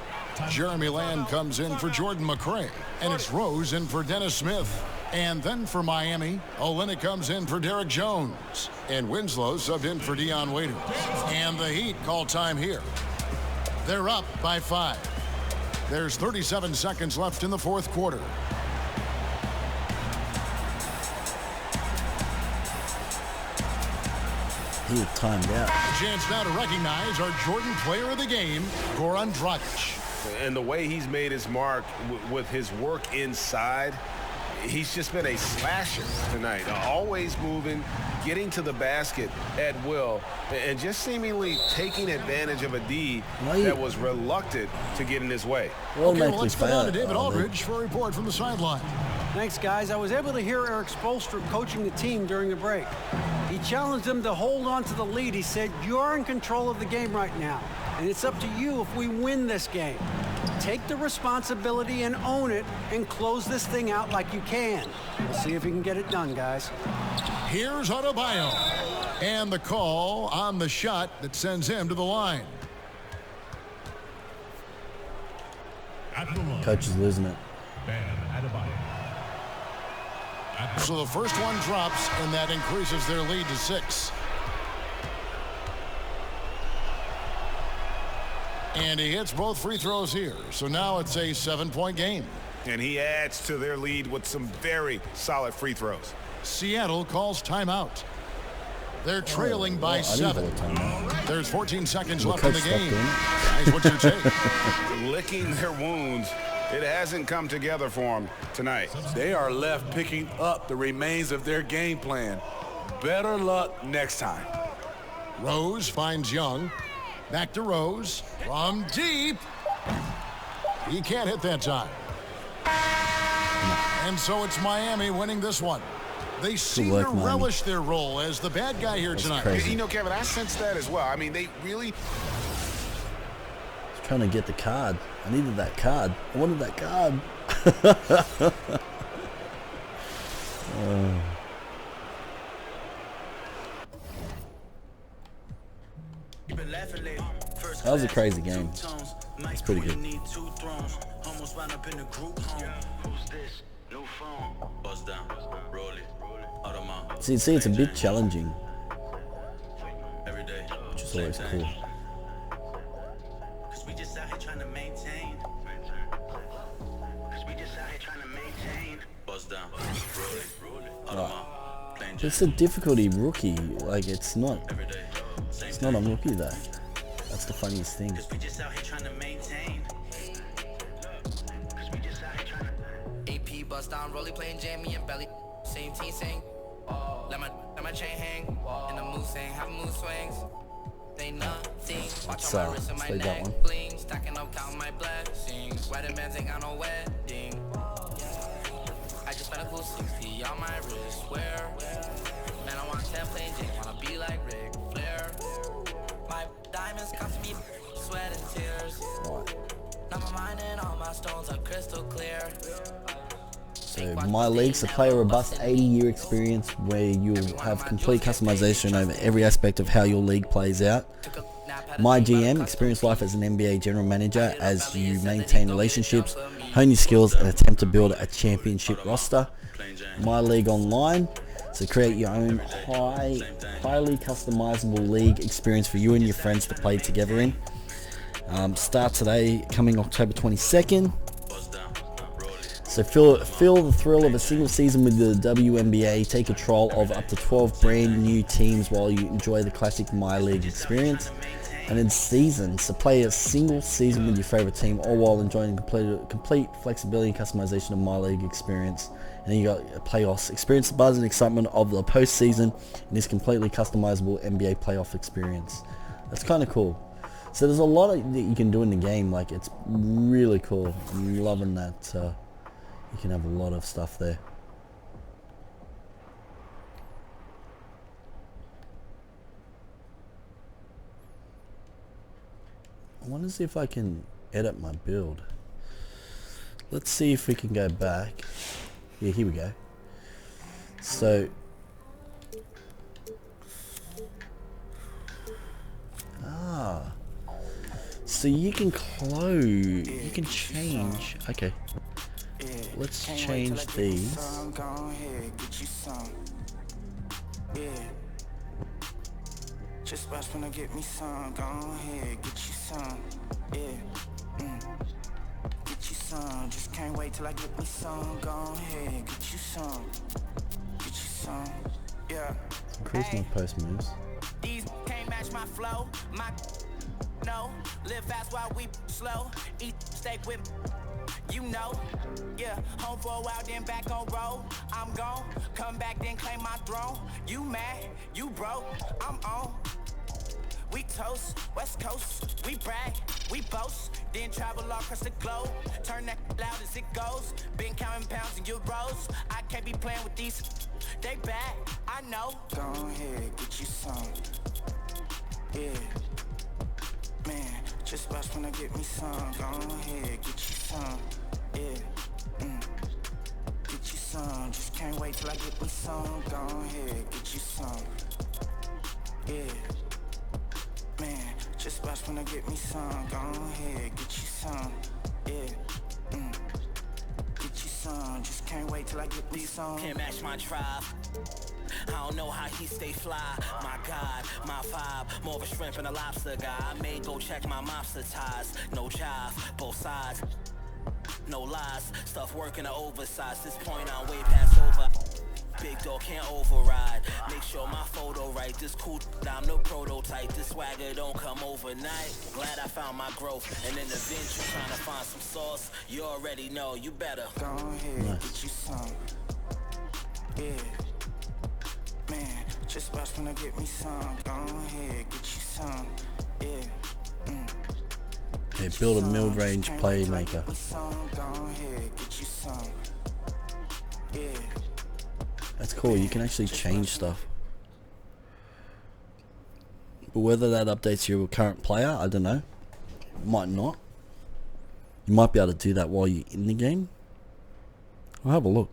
Jeremy Lamb comes in for Jordan McRae. And it's Rose in for Dennis Smith. And then for Miami, Olynyk comes in for Derek Jones. And Winslow subbed in for Dion Waiters. And the Heat call time here. They're up by 5. There's 37 seconds left in the fourth quarter. He was timed out. A chance now to recognize our Jordan player of the game, Goran Dragic. And the way he's made his mark with his work inside, he's just been a slasher tonight. Always moving, getting to the basket at will, and just seemingly taking advantage of a D that was reluctant to get in his way. Okay, well, let's go down to David Aldridge for a report from the sideline. Thanks, guys. I was able to hear Eric Spoelstra coaching the team during the break. He challenged them to hold on to the lead. He said, you're in control of the game right now, and it's up to you if we win this game. Take the responsibility and own it and close this thing out like you can. We'll see if we can get it done, guys. Here's Adebayo. And the call on the shot that sends him to the line. At the line. Coach is losing it. Bam Adebayo. So the first one drops, and that increases their lead to 6. And he hits both free throws here. So now it's a 7-point game. And he adds to their lead with some very solid free throws. Seattle calls timeout. They're trailing by 7. There's 14 seconds left in the game. Guys, what's your take? Licking their wounds It hasn't come together for them tonight. They are left picking up the remains of their game plan. Better luck next time. Rose finds Young. Back to Rose. From deep. He can't hit that time. And so it's Miami winning this one. They seem to relish their role as the bad guy here tonight. You know, Kevin, I sense that as well. I mean, they really... Trying to get the card. I needed that card. I wanted that card. That was a crazy game. It's pretty good. See, it's a bit challenging, which is always cool. It's a difficulty rookie. Like it's not on rookie though. That's the funniest thing. AP bust down, Rolly playing Jamie and Belly. Same team sing. Let my chain hang. And the moose sing, have moose swings. They nothing. Watch on my wrist and my neck. Bling, stacking up, counting my blessings. Wedding bands ain't got no wedding. I just spent a cool 60 on my wrist. Where? Man, I want 10 plain Jane. Wanna be like Rick Flair. My diamonds cost me sweat and tears. Now my mind and all my stones are crystal clear. So My League's a player robust 80-year experience where you'll have complete customization over every aspect of how your league plays out. My GM, experience life as an NBA general manager as you maintain relationships, hone your skills and attempt to build a championship roster. My League Online, so create your own highly customizable league experience for you and your friends to play together in. Start today, coming October 22nd. So feel the thrill of a single season with the WNBA. Take control of up to 12 brand new teams while you enjoy the classic My League experience. And in seasons, so play a single season with your favorite team, all while enjoying complete flexibility and customization of My League experience. And then you got playoffs. Experience the buzz and excitement of the postseason in this completely customizable NBA playoff experience. That's kind of cool. So there's a lot that you can do in the game. Like it's really cool. I'm loving that. You can have a lot of stuff there. I want to see if I can edit my build. Let's see if we can go back. Yeah, here we go. So so you can close, you can change. Okay, let's change these. Just watch when I get me some, go ahead, get you some, yeah, get you some, just can't wait till I get me some, go ahead, get you some, yeah. Increase my post moves. These can't match my flow, my no, live fast while we slow, eat steak with, you know, yeah, home for a while, then back on road, I'm gone, come back, then claim my throne, you mad, you broke, I'm on. We toast, West Coast, we brag, we boast, then travel all across the globe, turn that loud as it goes, been counting pounds and euros, I can't be playing with these, they bad, I know. Go ahead, get you some, yeah, man, just watch when I get me some, go ahead, get you some, yeah, get you some, just can't wait till I get me some, go ahead, get you some, yeah. Man, just watch when I get me some, go ahead, get you some, yeah, get you some, just can't wait till I get me some. Can't match my tribe, I don't know how he stay fly, my God, my vibe, more of a shrimp and a lobster guy, I may go check my mobster ties, no jive, both sides, no lies, stuff working to oversize, this point I'm way past over. Big dog can't override. Make sure my photo right. This cool, I'm the prototype. This swagger don't come overnight. Glad I found my growth. And in the event you trying to find some sauce, you already know. You better go ahead, get you some. Yeah, man, just watch when I get me some. Go ahead, get you some. Yeah. Okay, build a mid-range playmaker. That's cool, you can actually change stuff. But whether that updates your current player, I don't know. Might not. You might be able to do that while you're in the game. I'll have a look.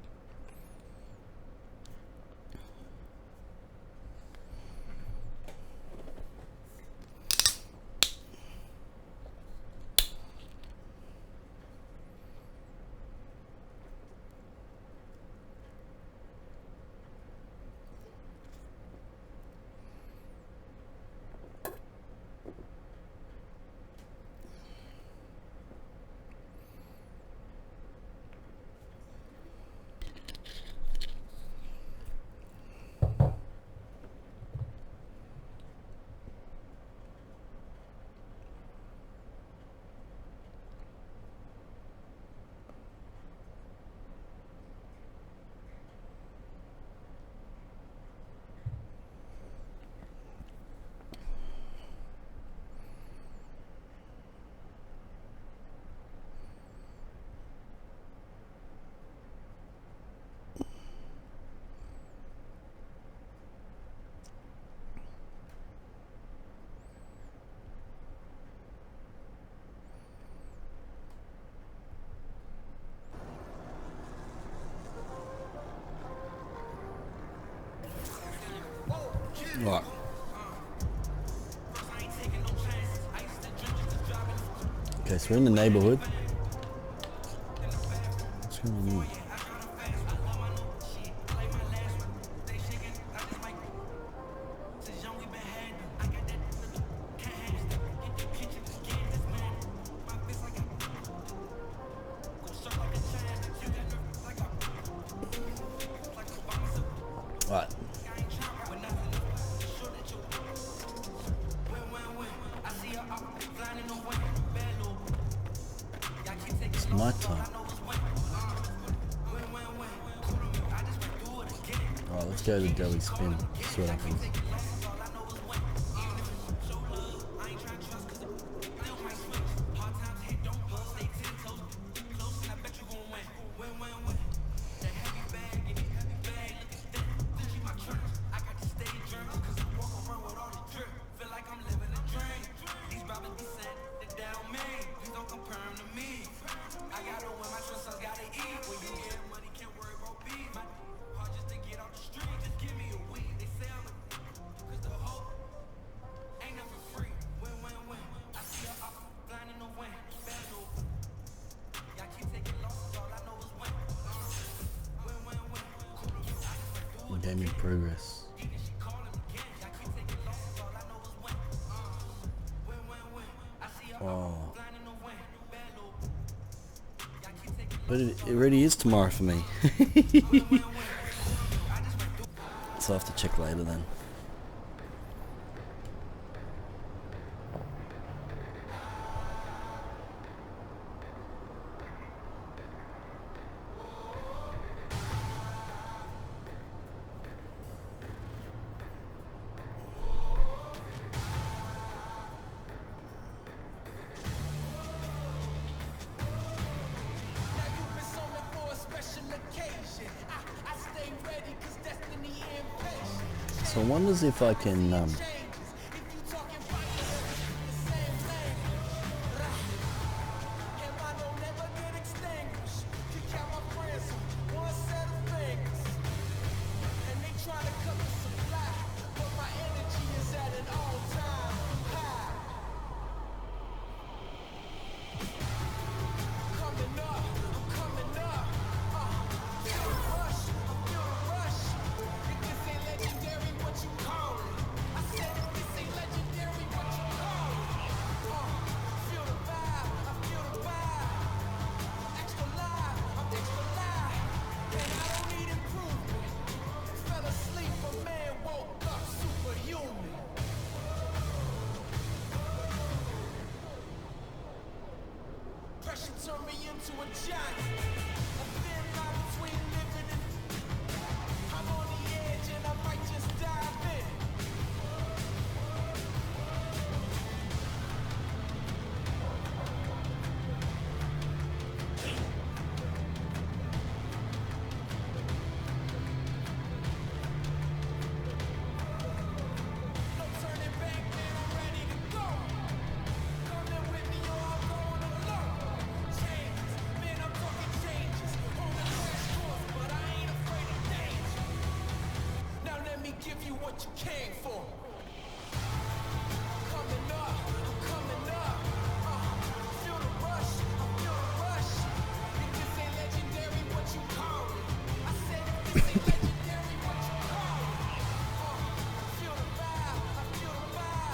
Right. Okay, so we're in the neighborhood. What's going on? Right. It's night time. Alright, let's go to Deli Spin. See what happens. Game in progress. Oh. But it already is tomorrow for me. So I'll have to check later then. So I wonder if I can give you what you came for. Coming up, I'm coming up. Feel the rush, I feel the rush. If this ain't legendary, what you call it? I said if this ain't legendary, what you call it? Feel the vibe, I feel the vibe.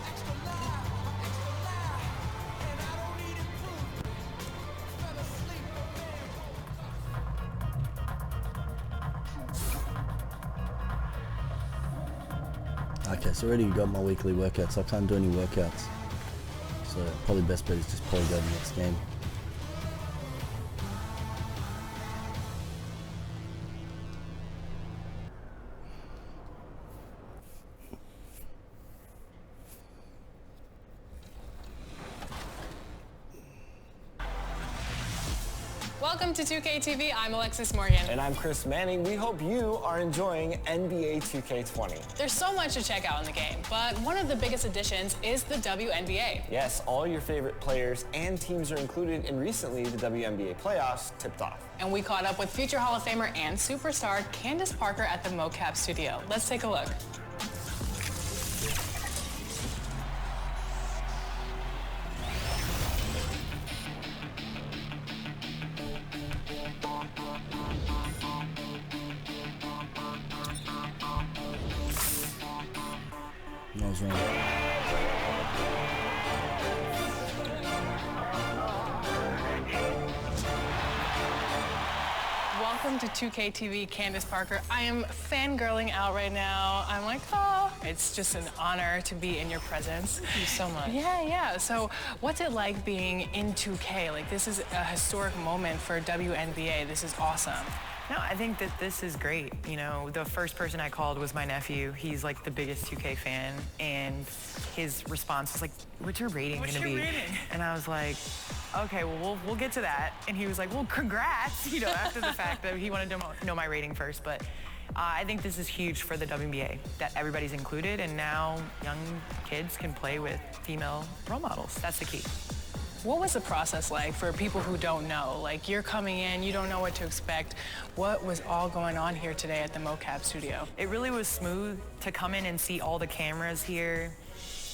Extra live, I'm extra live. And I don't need it proof. Fell asleep, but man, Okay, so already got my weekly workouts, so I can't do any workouts. So probably best bet is just probably go to the next game. Welcome to 2K TV. I'm Alexis Morgan. And I'm Chris Manning. We hope you are enjoying NBA 2K20. There's so much to check out in the game, but one of the biggest additions is the WNBA. Yes, all your favorite players and teams are included, and recently the WNBA playoffs tipped off. And we caught up with future Hall of Famer and superstar Candace Parker at the mocap studio. Let's take a look. I was wrong. Welcome to 2K TV, Candace Parker. I am fangirling out right now. I'm like, oh, it's just an honor to be in your presence. Thank you so much. Yeah. So what's it like being in 2K? Like, this is a historic moment for WNBA. This is awesome. No, I think that this is great. You know, the first person I called was my nephew. He's like the biggest 2K fan, and his response was like, "What's your rating gonna be?" And I was like, "Okay, well, we'll get to that." And he was like, "Well, congrats," you know, after the fact that he wanted to know my rating first. But I think this is huge for the WNBA, that everybody's included, and now young kids can play with female role models. That's the key. What was the process like for people who don't know? Like, you're coming in, you don't know what to expect. What was all going on here today at the mocap studio? It really was smooth to come in and see all the cameras here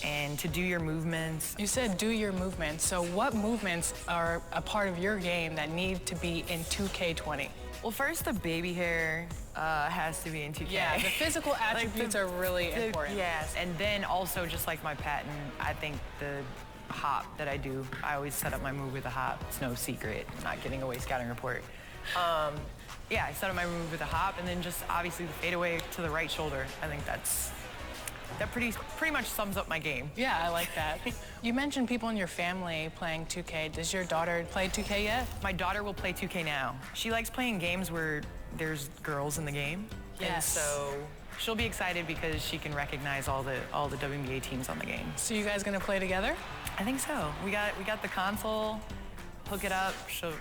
and to do your movements. You said do your movements. So what movements are a part of your game that need to be in 2K20? Well, first, the baby hair has to be in 2K. Yeah, the physical attributes are really important. Yes, and then also, just like my patent, I think the hop that I do, I always set up my move with a hop. It's no secret. I'm not giving away scouting report. Yeah, I set up my move with a hop, and then just obviously the fadeaway to the right shoulder. I think that pretty much sums up my game. Yeah, I like that. You mentioned people in your family playing 2K. Does your daughter play 2K yet? My daughter will play 2K now. She likes playing games where there's girls in the game. Yes. And so she'll be excited because she can recognize all the WNBA teams on the game. So you guys gonna play together? I think so. We got the console, hook it up.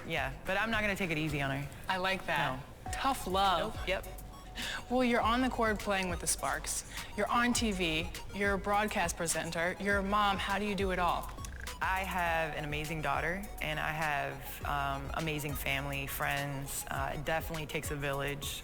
Yeah, but I'm not gonna take it easy on her. I like that. No. Tough love. Nope. Yep. Well, you're on the court playing with the Sparks. You're on TV. You're a broadcast presenter. You're a mom. How do you do it all? I have an amazing daughter, and I have amazing family, friends. It definitely takes a village,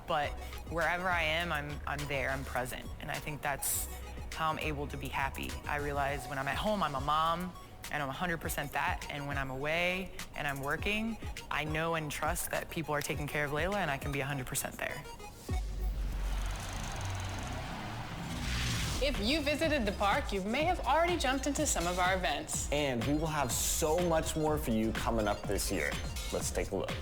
but wherever I am, I'm there, I'm present, and I think that's how I'm able to be happy. I realize when I'm at home, I'm a mom, and I'm 100% that, and when I'm away and I'm working, I know and trust that people are taking care of Layla, and I can be 100% there. If you visited the park, you may have already jumped into some of our events. And we will have so much more for you coming up this year. Let's take a look.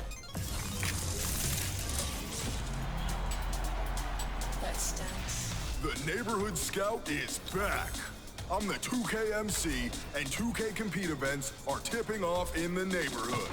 Let's dance. The Neighborhood Scout is back. I'm the 2K MC, and 2K Compete events are tipping off in the neighborhood.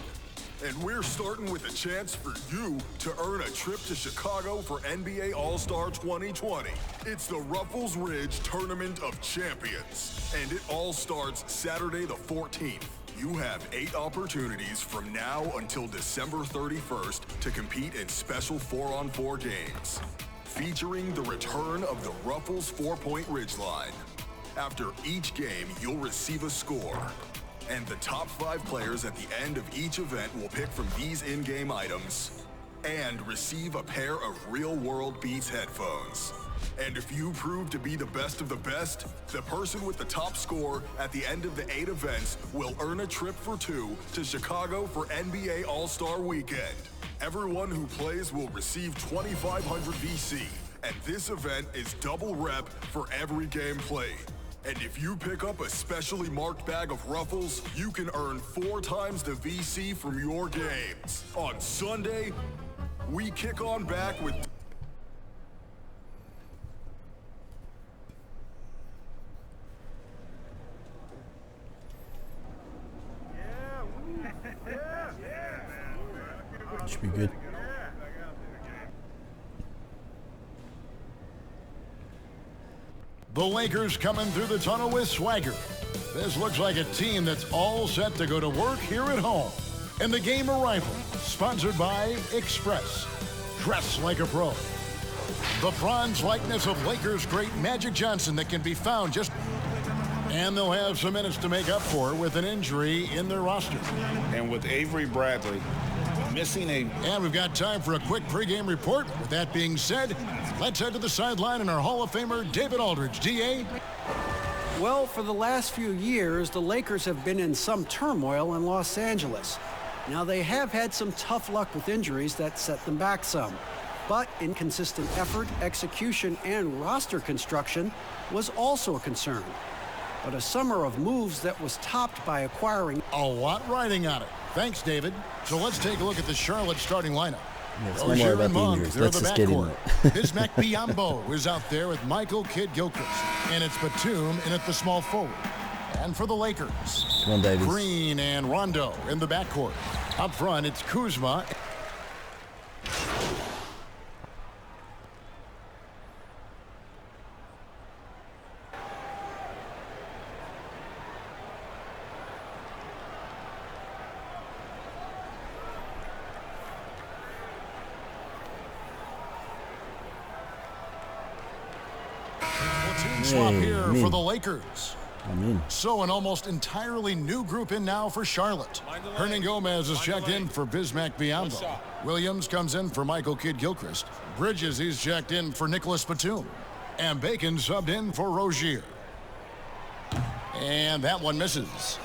And we're starting with a chance for you to earn a trip to Chicago for NBA All-Star 2020. It's the Ruffles Ridge Tournament of Champions, and it all starts Saturday the 14th. You have 8 opportunities from now until December 31st to compete in special 4-on-4 games, featuring the return of the Ruffles 4-point ridgeline. After each game, you'll receive a score. And the top 5 players at the end of each event will pick from these in-game items: and receive a pair of real-world Beats headphones. And if you prove to be the best of the best, the person with the top score at the end of the 8 events will earn a trip for 2 to Chicago for NBA All-Star Weekend. Everyone who plays will receive 2,500 VC, and this event is double rep for every game played. And if you pick up a specially marked bag of Ruffles, you can earn 4 times the VC from your games. On Sunday, we kick on back with... Should be good. The Lakers coming through the tunnel with swagger. This looks like a team that's all set to go to work here at home. And the game arrival, sponsored by Express. Dress like a pro. The bronze likeness of Lakers great Magic Johnson that can be found just... And they'll have some minutes to make up for with an injury in their roster. And with Avery Bradley missing a... And we've got time for a quick pregame report. With that being said, let's head to the sideline and our Hall of Famer, David Aldridge. D.A.? Well, for the last few years, the Lakers have been in some turmoil in Los Angeles. Now, they have had some tough luck with injuries that set them back some. But inconsistent effort, execution, and roster construction was also a concern. But a summer of moves that was topped by acquiring... A lot riding on it. Thanks, David. So let's take a look at the Charlotte starting lineup. Let's not worry about the injuries. Let's just get in it. Bismack Biyombo is out there with Michael Kidd-Gilchrist. And it's Batum in at the small forward. And for the Lakers, come on, Davis. Green and Rondo in the backcourt. Up front, it's Kuzma. Swap here for the Lakers. So an almost entirely new group in now for Charlotte. Hernan Gomez is checked in for Bismack Biyombo. Williams comes in for Michael Kidd-Gilchrist. Bridges, he's checked in for Nicholas Batum. And Bacon subbed in for Rozier. And that one misses.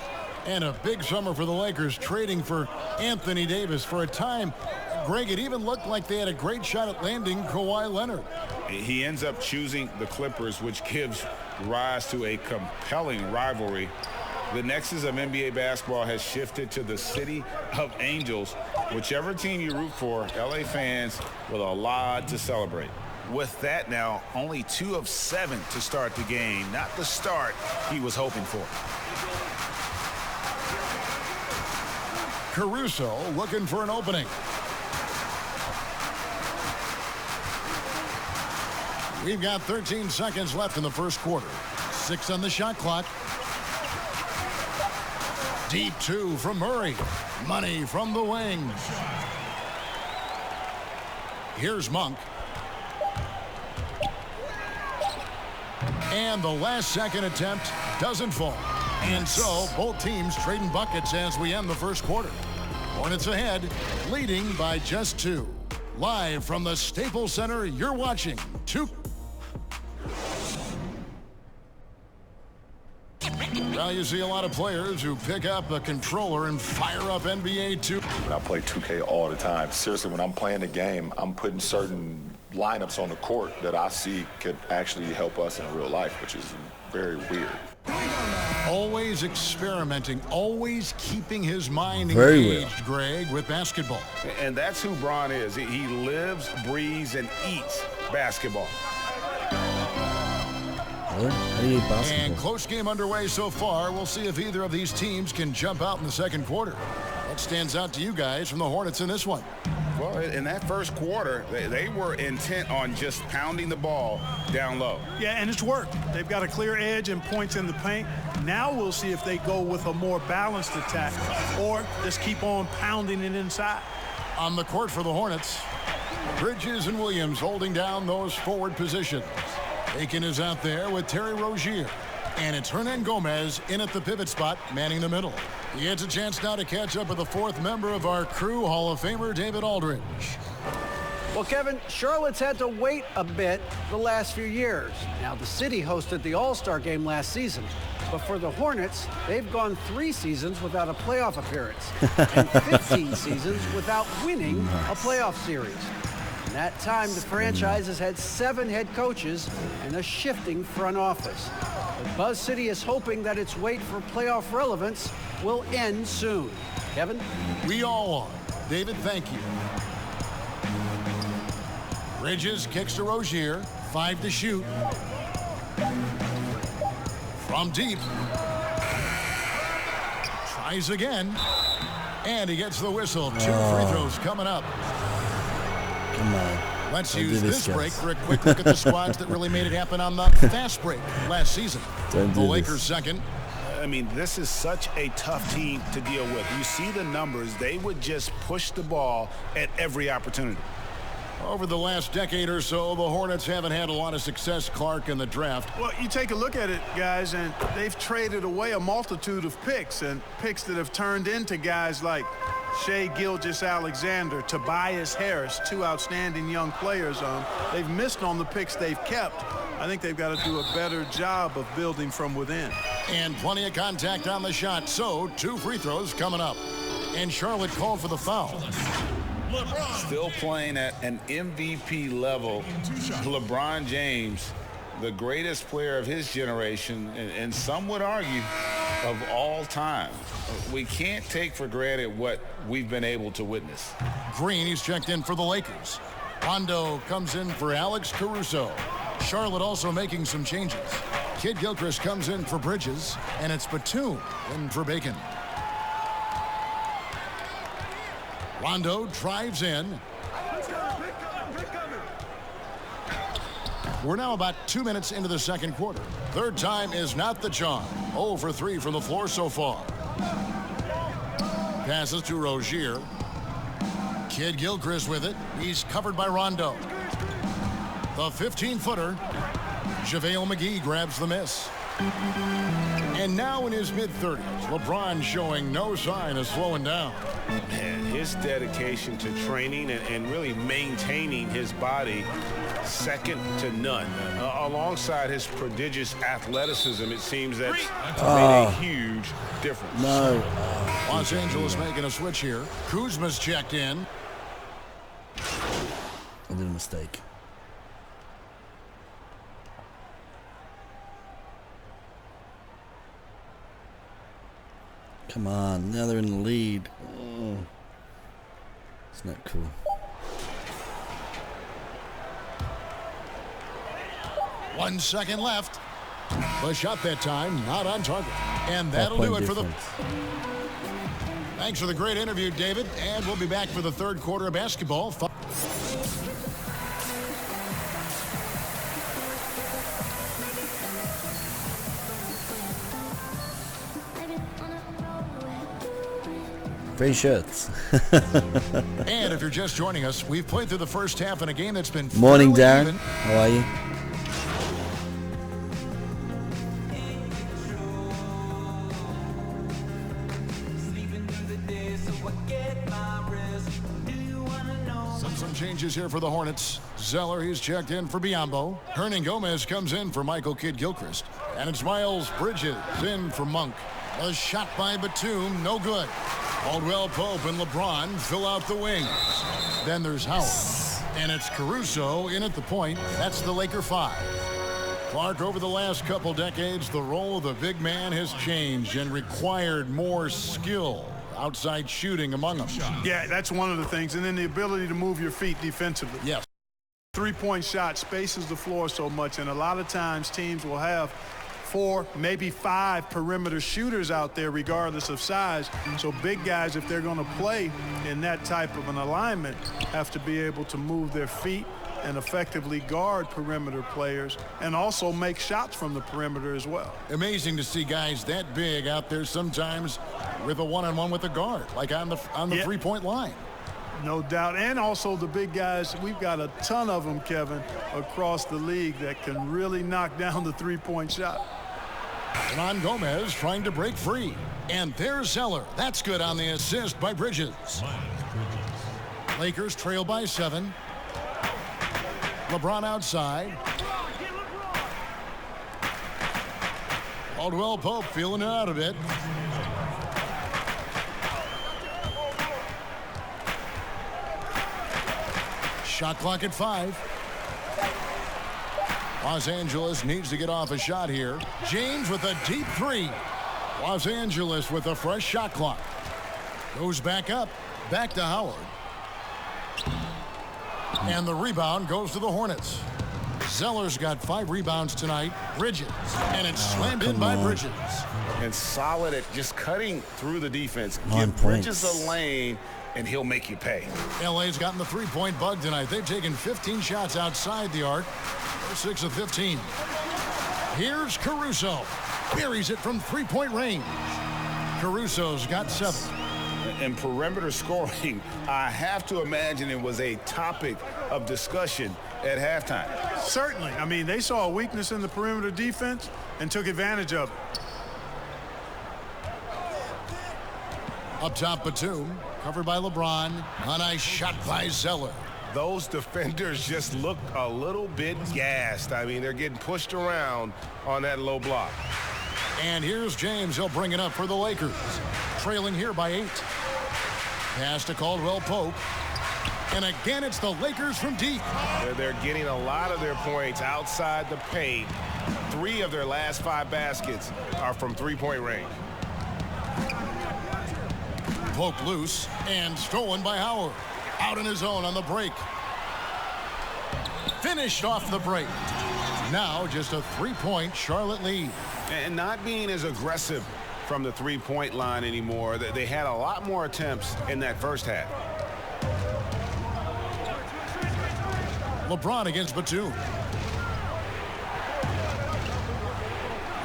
And a big summer for the Lakers, trading for Anthony Davis. For a time, Greg, it even looked like they had a great shot at landing Kawhi Leonard. He ends up choosing the Clippers, which gives rise to a compelling rivalry. The nexus of NBA basketball has shifted to the city of angels. Whichever team you root for, LA fans with a lot to celebrate. With that now, only 2 of 7 to start the game, not the start he was hoping for. Caruso looking for an opening. We've got 13 seconds left in the first quarter. 6 on the shot clock. Deep 2 from Murray. Money from the wings. Here's Monk. And the last second attempt doesn't fall. And so both teams trading buckets as we end the first quarter. Hornets ahead, leading by just 2. Live from the Staples Center, you're watching 2. Well, you see a lot of players who pick up a controller and fire up NBA 2. I play 2K all the time. Seriously, when I'm playing the game, I'm putting certain lineups on the court that I see could actually help us in real life, which is very weird. Always experimenting, always keeping his mind Very engaged, Greg, with basketball. And that's who Bron is. He lives, breathes, and eats basketball. How do you eat basketball? And close game underway so far. We'll see if either of these teams can jump out in the second quarter. What stands out to you guys from the Hornets in this one? Well, in that first quarter, they were intent on just pounding the ball down low. Yeah, and it's worked. They've got a clear edge and points in the paint. Now we'll see if they go with a more balanced attack or just keep on pounding it inside. On the court for the Hornets, Bridges and Williams holding down those forward positions. Bacon is out there with Terry Rozier. And it's Hernan Gomez in at the pivot spot, manning the middle. He gets a chance now to catch up with the 4th member of our crew, Hall of Famer David Aldridge. Well, Kevin, Charlotte's had to wait a bit the last few years. Now, the city hosted the All-Star game last season. But for the Hornets, they've gone 3 seasons without a playoff appearance and 15 seasons without winning a playoff series. In that time, the franchise has had 7 head coaches and a shifting front office. But Buzz City is hoping that its wait for playoff relevance will end soon. Kevin? We all are. David, thank you. Bridges kicks to Rozier. 5 to shoot. From deep. Tries again. And he gets the whistle. 2 free throws coming up. Come on. Let's Don't use do this guys. break for a quick look at the squads that really made it happen on the fast break last season. Don't The do Lakers this. second. I mean, this is such a tough team to deal with. You see the numbers. They would just push the ball at every opportunity. Over the last decade or so, the Hornets haven't had a lot of success, Clark, in the draft. Well, you take a look at it, guys, and they've traded away a multitude of picks, and picks that have turned into guys like Shai Gilgeous-Alexander, Tobias Harris, 2 outstanding young players. They've missed on the picks they've kept. I think they've got to do a better job of building from within. And plenty of contact on the shot, so 2 free throws coming up. And Charlotte called for the foul. Still playing at an MVP level. LeBron James, the greatest player of his generation, and some would argue of all time. We can't take for granted what we've been able to witness. Green, he's checked in for the Lakers. Rondo comes in for Alex Caruso. Charlotte also making some changes. Kid Gilchrist comes in for Bridges, and it's Batum in for Bacon. Rondo drives in. We're now about 2 minutes into the second quarter. Third time is not the charm. 0 for 3 from the floor so far. Passes to Rozier. Kid Gilchrist with it. He's covered by Rondo. The 15-footer. JaVale McGee grabs the miss. And now in his mid-30s, LeBron showing no sign of slowing down. Man, his dedication to training and really maintaining his body, second to none. Alongside his prodigious athleticism, it seems that's made a huge difference. No. Los Angeles making a switch here. Kuzma's checked in. I did a mistake. Come on, now they're in the lead. Oh. It's not cool. One second left. The shot that time, not on target. And that'll do it for the... Thanks for the great interview, David. And we'll be back for the third quarter of basketball. Free shirts. And if you're just joining us, we've played through the first half in a game that's been Morning, fairly Darren. even. How are you? Some changes here for the Hornets. Zeller, he's checked in for Biyombo. Hernan Gomez comes in for Michael Kidd-Gilchrist. And it's Miles Bridges in for Monk. A shot by Batum, no good. Caldwell Pope and LeBron fill out the wings. Then there's Howard. And it's Caruso in at the point. That's the Laker 5. Clark, over the last couple decades, the role of the big man has changed and required more skill. Outside shooting among them. Yeah, that's one of the things. And then the ability to move your feet defensively. Yes. Three-point shot spaces the floor so much, and a lot of times teams will have 4, maybe 5 perimeter shooters out there regardless of size. So big guys, if they're going to play in that type of an alignment, have to be able to move their feet and effectively guard perimeter players and also make shots from the perimeter as well. Amazing to see guys that big out there sometimes with a one-on-one with a guard, like on the three-point line. No doubt. And also the big guys, we've got a ton of them, Kevin, across the league that can really knock down the three-point shot. Hernan Gomez trying to break free. And there's Zeller. That's good on the assist by Bridges. Lakers trail by 7. LeBron outside. Caldwell Pope feeling it out a bit. Shot clock at 5. Los Angeles needs to get off a shot here. James with a deep 3. Los Angeles with a fresh shot clock. Goes back up. Back to Howard. And the rebound goes to the Hornets. Zeller's got 5 rebounds tonight. Bridges. And it's slammed in by Bridges. And solid at just cutting through the defense. 9 Give Bridges points. a lane, and he'll make you pay. LA's gotten the 3-point bug tonight. They've taken 15 shots outside the arc. They're 6 of 15. Here's Caruso. Buries it from 3-point range. Caruso's got 7. And perimeter scoring, I have to imagine it was a topic of discussion at halftime. Certainly. I mean, they saw a weakness in the perimeter defense and took advantage of it. Up top, Batum. Covered by LeBron. A nice shot by Zeller. Those defenders just look a little bit gassed. I mean, they're getting pushed around on that low block. And here's James. He'll bring it up for the Lakers. Trailing here by 8. Pass to Caldwell Pope. And again, it's the Lakers from deep. They're getting a lot of their points outside the paint. 3 of their last 5 baskets are from 3-point range. Pope loose and stolen by Howard. Out in his own on the break. Finished off the break. Now just a 3-point Charlotte lead. And not being as aggressive from the 3-point line anymore. They had a lot more attempts in that first half. LeBron against Batum.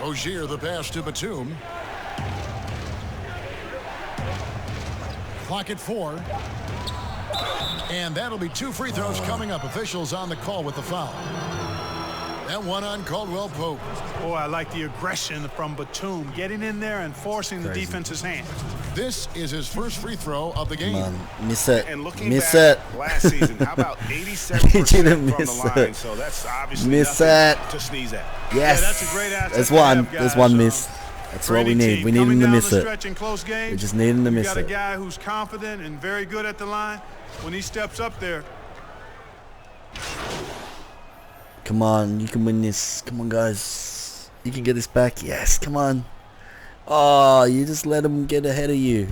Rozier the pass to Batum. Clock at 4. And that'll be 2 free throws coming up. Officials on the call with the foul. That one on Caldwell Pope. Boy, I like the aggression from Batum, getting in there and forcing the defense's hand. This is his first free throw of the game. Come on, miss it. And looking miss back it. last season, how about 87% from the line? So that's obviously miss nothing it. to sneeze at. Yes. Yeah, that's a great asset. There's to one. have, guys. There's one miss. That's what we need. We need him to miss it. We just need him to miss got a it. guy who's confident and very good at the line. When he steps up there. Come on, you can win this. Come on, guys. You can get this back. Yes, come on. Oh, you just let him get ahead of you.